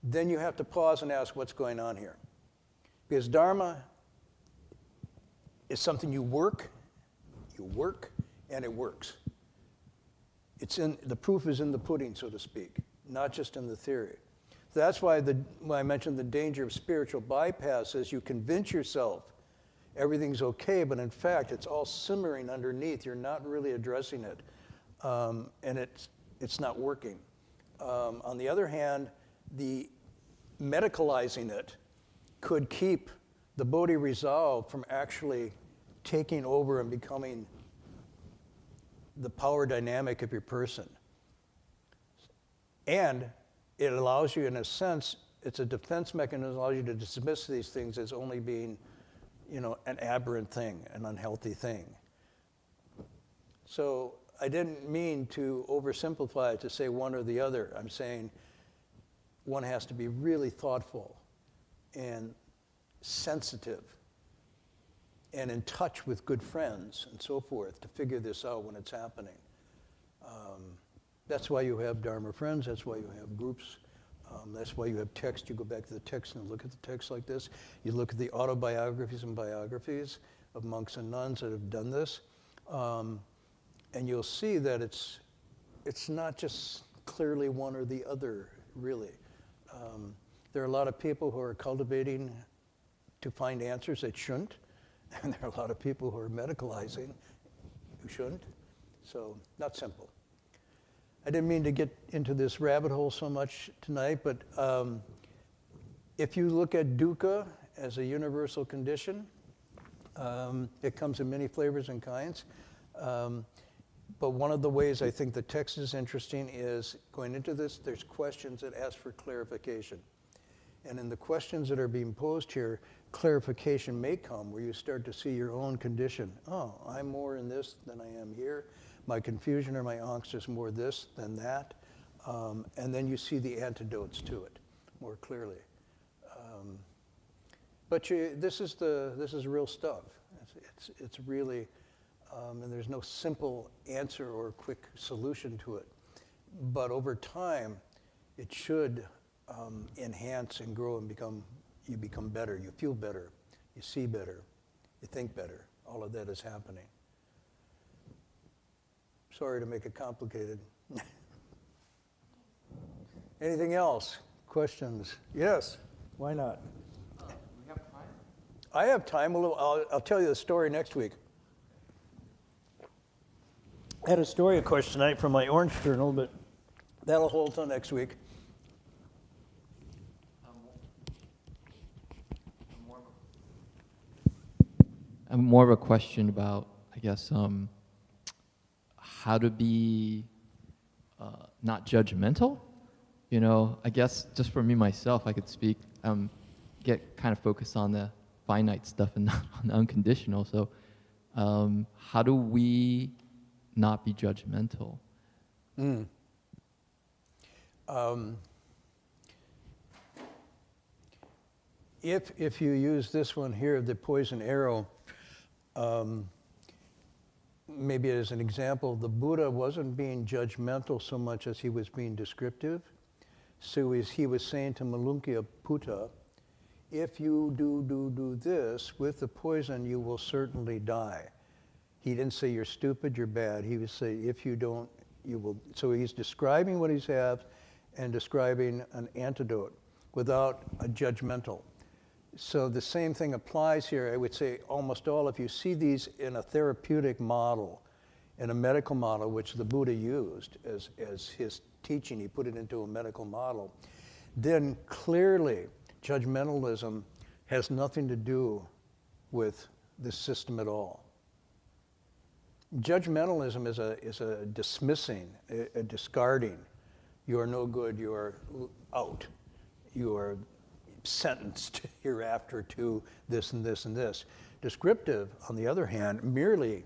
then you have to pause and ask what's going on here. Because Dharma is something you work, and it works. The proof is in the pudding, so to speak, not just in the theory. So that's why when I mentioned the danger of spiritual bypass is you convince yourself everything's okay, but in fact, it's all simmering underneath. You're not really addressing it, and it's not working. On the other hand, the medicalizing it could keep the Bodhi resolve from actually taking over and becoming the power dynamic of your person. And it allows you, in a sense, it's a defense mechanism that allows you to dismiss these things as only being, you know, an aberrant thing, an unhealthy thing. So I didn't mean to oversimplify it to say one or the other. I'm saying one has to be really thoughtful and sensitive and in touch with good friends and so forth to figure this out when it's happening. That's why you have Dharma friends, that's why you have groups, that's why you have text. You go back to the text and look at the text like this. You look at the autobiographies and biographies of monks and nuns that have done this, and you'll see that it's not just clearly one or the other, really. There are a lot of people who are cultivating to find answers that shouldn't, and there are a lot of people who are medicalizing who shouldn't. So, not simple. I didn't mean to get into this rabbit hole so much tonight, but if you look at dukkha as a universal condition, it comes in many flavors and kinds. But one of the ways I think the text is interesting is going into this, there's questions that ask for clarification. And in the questions that are being posed here, clarification may come where you start to see your own condition. Oh, I'm more in this than I am here. My confusion or my angst is more this than that. And then you see the antidotes to it more clearly. But this is real stuff. It's really, and there's no simple answer or quick solution to it. But over time, it should enhance and grow and you become better, you feel better, you see better, you think better. All of that is happening. Sorry to make it complicated. Anything else? Questions? Yes, why not? We have time? I have time. I'll tell you the story next week. I had a story, of course, tonight from my Orange Journal, but that'll hold till next week. More of a question about, I guess, how to be not judgmental. You know, I guess just for me myself, I could speak, get kind of focused on the finite stuff and not on the unconditional. So how do we not be judgmental? If you use this one here, the poison arrow, maybe as an example, the Buddha wasn't being judgmental so much as he was being descriptive. So he was saying to Malunkyaputta, if you do this with the poison, you will certainly die. He didn't say you're stupid, you're bad. He would say if you don't, you will. So he's describing what he's have and describing an antidote without a judgmental. So the same thing applies here. I would say almost all, if you see these in a therapeutic model, in a medical model, which the Buddha used as his teaching, he put it into a medical model, then clearly judgmentalism has nothing to do with this system at all. Judgmentalism is a dismissing, a discarding. You are no good, you are out. You are sentenced hereafter to this and this and this. Descriptive, on the other hand, merely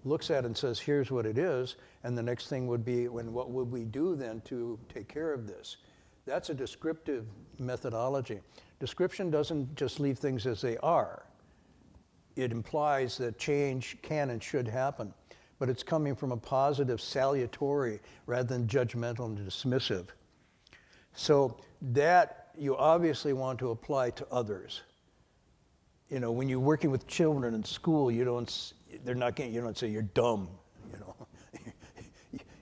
looks at it and says, here's what it is, and the next thing would be, what would we do then to take care of this? That's a descriptive methodology. Description doesn't just leave things as they are. It implies that change can and should happen, but it's coming from a positive, salutary, rather than judgmental and dismissive. So that you obviously want to apply to others. You know, when you're working with children in school, you don't say you're dumb, you know.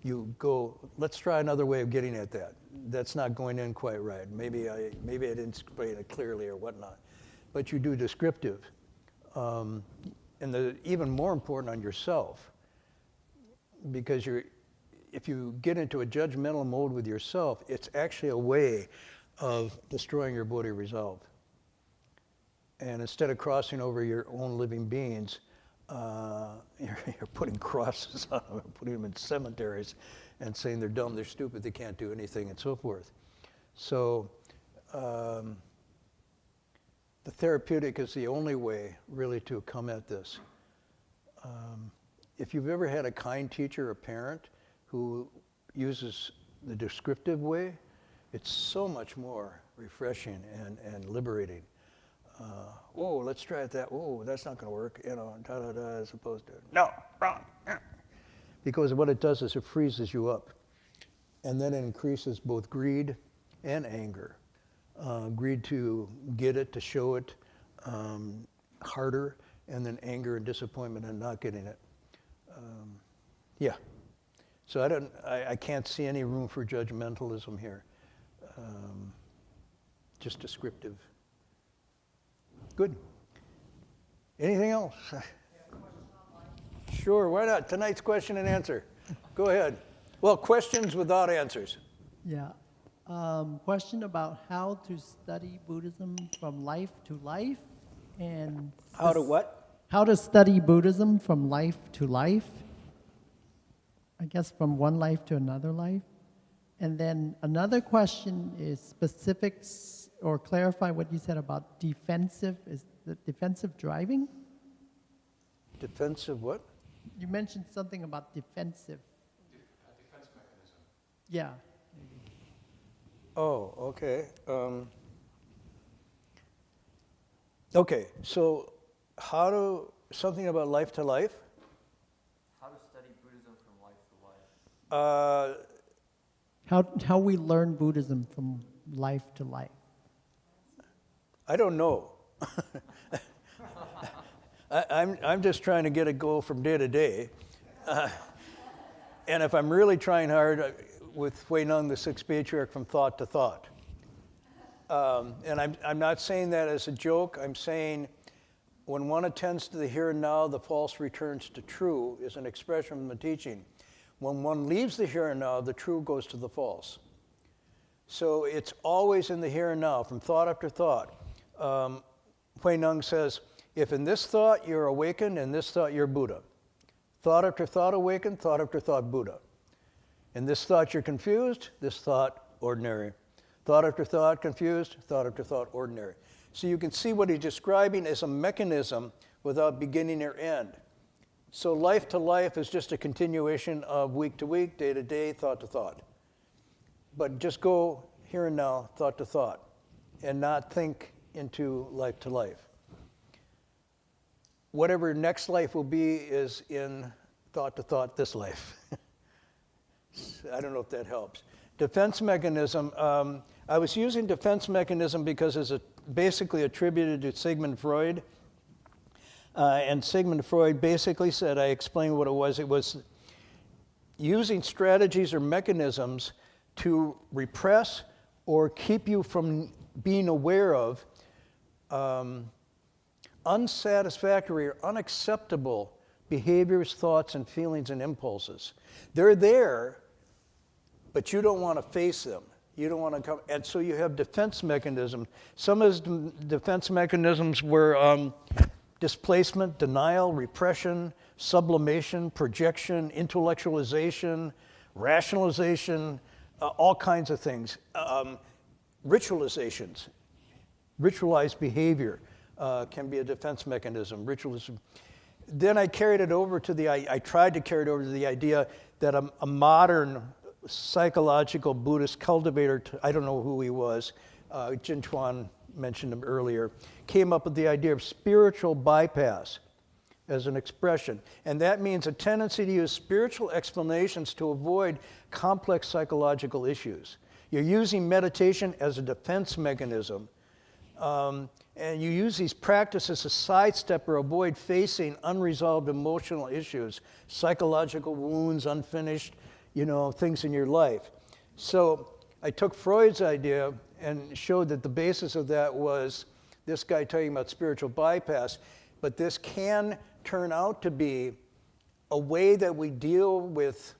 You go, let's try another way of getting at that. That's not going in quite right. Maybe I didn't explain it clearly or whatnot. But you do descriptive. And even more important on yourself, because if you get into a judgmental mode with yourself, it's actually a way of destroying your Bodhi resolve. And instead of crossing over your own living beings, you're putting crosses on them, putting them in cemeteries and saying they're dumb, they're stupid, they can't do anything, and so forth. So the therapeutic is the only way really to come at this. If you've ever had a kind teacher or parent who uses the descriptive way, it's so much more refreshing and liberating. Oh, let's try it that. Oh, that's not going to work. You know, as opposed to no, wrong. Because what it does is it freezes you up, and then it increases both greed and anger. Greed to get it, to show it harder, and then anger and disappointment and not getting it. Yeah. So I can't see any room for judgmentalism here. Just descriptive. Good. Anything else? Sure, why not? Tonight's question and answer. Go ahead. Well, questions without answers. Yeah. Question about how to study Buddhism from life to life, and How to what? How to study Buddhism from life to life. I guess from one life to another life. And then another question is specifics, or clarify what you said about defensive. Is the defensive driving? Defensive what? You mentioned something about defensive. Defense mechanism. Yeah. Oh, okay. Okay, so something about life to life? How to study Buddhism from life to life. How we learn Buddhism from life to life. I don't know. I'm just trying to get it go from day to day. And if I'm really trying hard with Hui Neng, the sixth patriarch, from thought to thought. And I'm not saying that as a joke. I'm saying when one attends to the here and now, the false returns to true is an expression from the teaching. When one leaves the here and now, the true goes to the false. So it's always in the here and now, from thought after thought. Hui Neng says, if in this thought you're awakened, in this thought you're Buddha. Thought after thought awakened, thought after thought Buddha. In this thought you're confused, this thought ordinary. Thought after thought confused, thought after thought ordinary. So you can see what he's describing as a mechanism without beginning or end. So life to life is just a continuation of week to week, day to day, thought to thought. But just go here and now, thought to thought, and not think into life to life. Whatever next life will be is in thought to thought this life. I don't know if that helps. Defense mechanism, I was using defense mechanism because it's basically attributed to Sigmund Freud. And Sigmund Freud basically said, I explained what it was using strategies or mechanisms to repress or keep you from being aware of unsatisfactory or unacceptable behaviors, thoughts, and feelings and impulses. They're there, but you don't want to face them. You don't want to come, and so you have defense mechanisms. Some of his defense mechanisms were displacement, denial, repression, sublimation, projection, intellectualization, rationalization, all kinds of things. Ritualizations, ritualized behavior can be a defense mechanism. Ritualism. Then I carried it over to I tried to carry it over to the idea that a modern psychological Buddhist cultivator, I don't know who he was, Jin Chuan mentioned him earlier, came up with the idea of spiritual bypass as an expression. And that means a tendency to use spiritual explanations to avoid complex psychological issues. You're using meditation as a defense mechanism. And you use these practices to sidestep or avoid facing unresolved emotional issues, psychological wounds, unfinished, things in your life. So I took Freud's idea and showed that the basis of that was this guy talking about spiritual bypass, but this can turn out to be a way that we deal with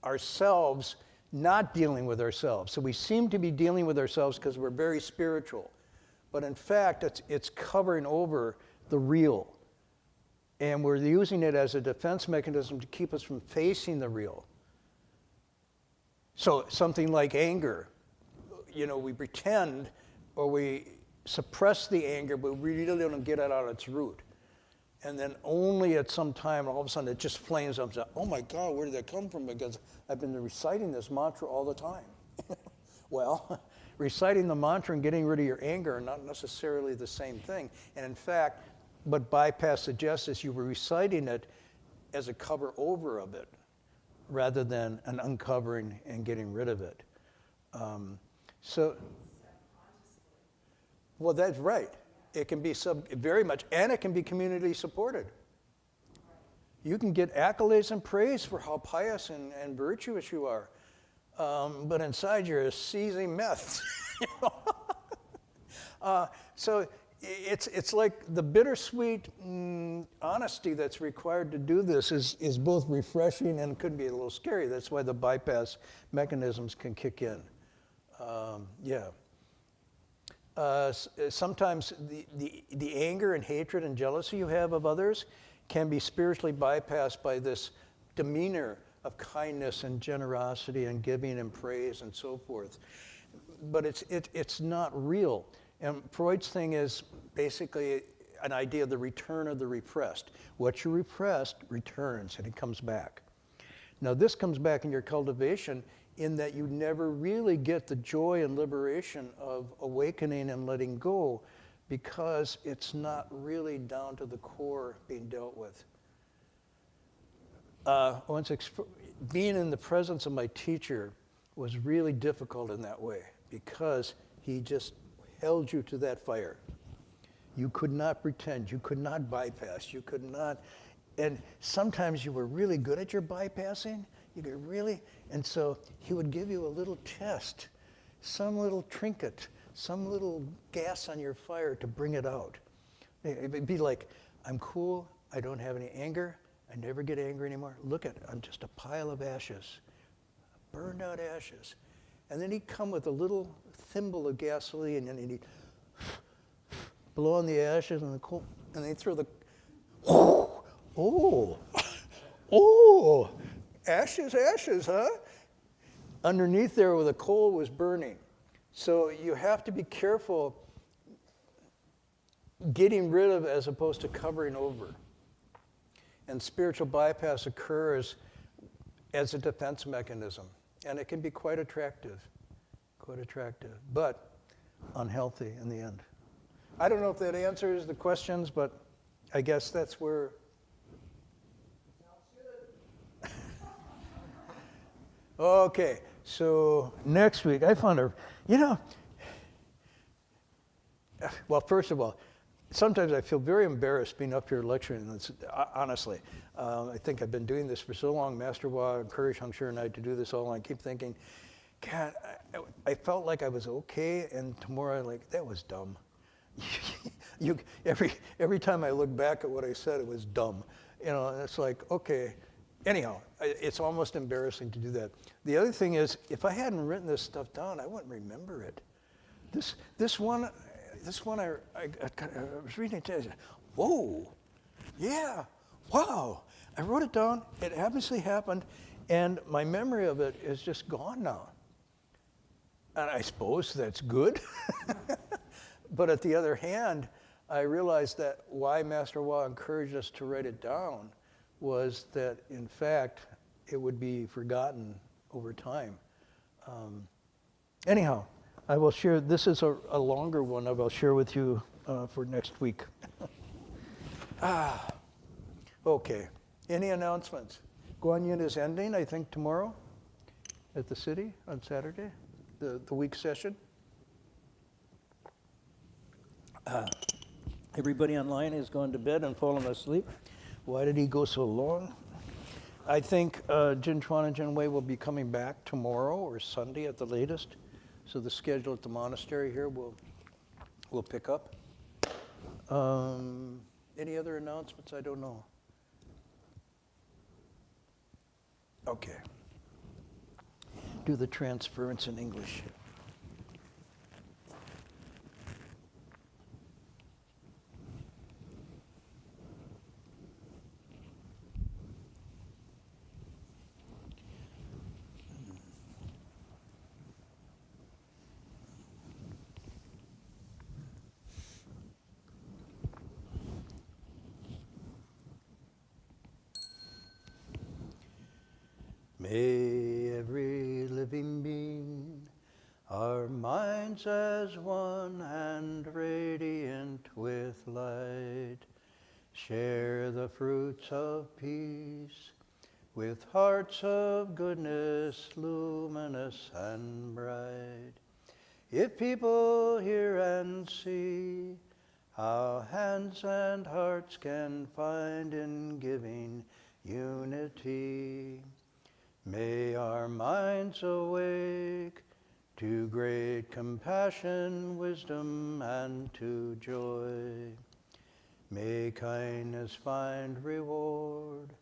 ourselves, not dealing with ourselves. So we seem to be dealing with ourselves because we're very spiritual. But in fact, it's covering over the real. And we're using it as a defense mechanism to keep us from facing the real. So something like anger, we pretend or we suppress the anger, but we really don't get it out of its root. And then only at some time, all of a sudden, it just flames up. Oh my God, where did that come from? Because I've been reciting this mantra all the time. Well, reciting the mantra and getting rid of your anger are not necessarily the same thing. And in fact, what bypass suggests is you were reciting it as a cover over of it, rather than an uncovering and getting rid of it. Well, that's right. It can be very much, and it can be community supported. You can get accolades and praise for how pious and virtuous you are, but inside you're a seizing meth. So it's like the bittersweet honesty that's required to do this is both refreshing and could be a little scary. That's why the bypass mechanisms can kick in. Sometimes the anger and hatred and jealousy you have of others can be spiritually bypassed by this demeanor of kindness and generosity and giving and praise and so forth. But it's not real. And Freud's thing is basically an idea of the return of the repressed. What you repressed returns and it comes back. Now this comes back in your cultivation in that you never really get the joy and liberation of awakening and letting go because it's not really down to the core being dealt with. Being in the presence of my teacher was really difficult in that way because he just held you to that fire. You could not pretend, you could not bypass, you could not, and sometimes you were really good at your bypassing, you could really, and so he would give you a little test, some little trinket, some little gas on your fire to bring it out. It'd be like, I'm cool, I don't have any anger, I never get angry anymore. Look at it, I'm just a pile of ashes, burned out ashes. And then he'd come with a little thimble of gasoline and he'd blow on the ashes and the coal, and they'd throw the, ashes, huh? Underneath there where the coal was burning. So you have to be careful getting rid of as opposed to covering over. And spiritual bypass occurs as a defense mechanism. And it can be quite attractive, but unhealthy in the end. I don't know if that answers the questions, but I guess that's where. Okay, So next week, I found well, first of all, sometimes I feel very embarrassed being up here lecturing. Honestly, I think I've been doing this for so long. Master Hua encouraged Heng Sure and I to do this all, and I keep thinking, God, I felt like I was okay, and tomorrow I'm like, that was dumb. Every time I look back at what I said, it was dumb. And it's like, okay. Anyhow, it's almost embarrassing to do that. The other thing is, if I hadn't written this stuff down, I wouldn't remember it. This one I was reading it today. Whoa, yeah, wow. I wrote it down. It obviously happened, and my memory of it is just gone now. And I suppose that's good. But at the other hand, I realized that why Master Hua encouraged us to write it down was that, in fact, it would be forgotten over time. Anyhow, I will share, this is a longer one I will share with you for next week. Okay, any announcements? Guanyin is ending, I think, tomorrow at the city on Saturday, the week session. Everybody online has gone to bed and fallen asleep. Why did he go so long? I think Jin Chuan and Jin Wei will be coming back tomorrow or Sunday at the latest. So the schedule at the monastery here will pick up. Any other announcements? I don't know. Okay. Do the transference in English. May every living being, our minds as one and radiant with light, share the fruits of peace with hearts of goodness, luminous and bright. If people hear and see how hands and hearts can find in giving unity, may our minds awake to great compassion, wisdom, and to joy. May kindness find reward.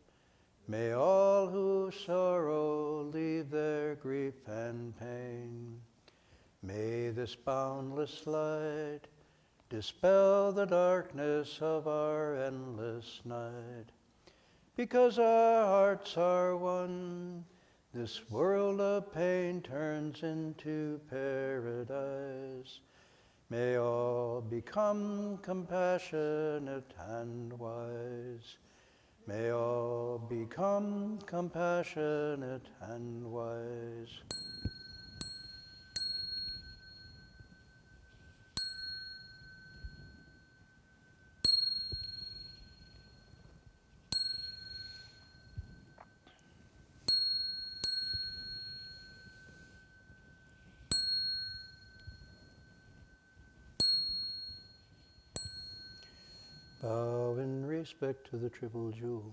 May all who sorrow leave their grief and pain. May this boundless light dispel the darkness of our endless night. Because our hearts are one, this world of pain turns into paradise. May all become compassionate and wise. May all become compassionate and wise. Bow in respect to the Triple Jewel.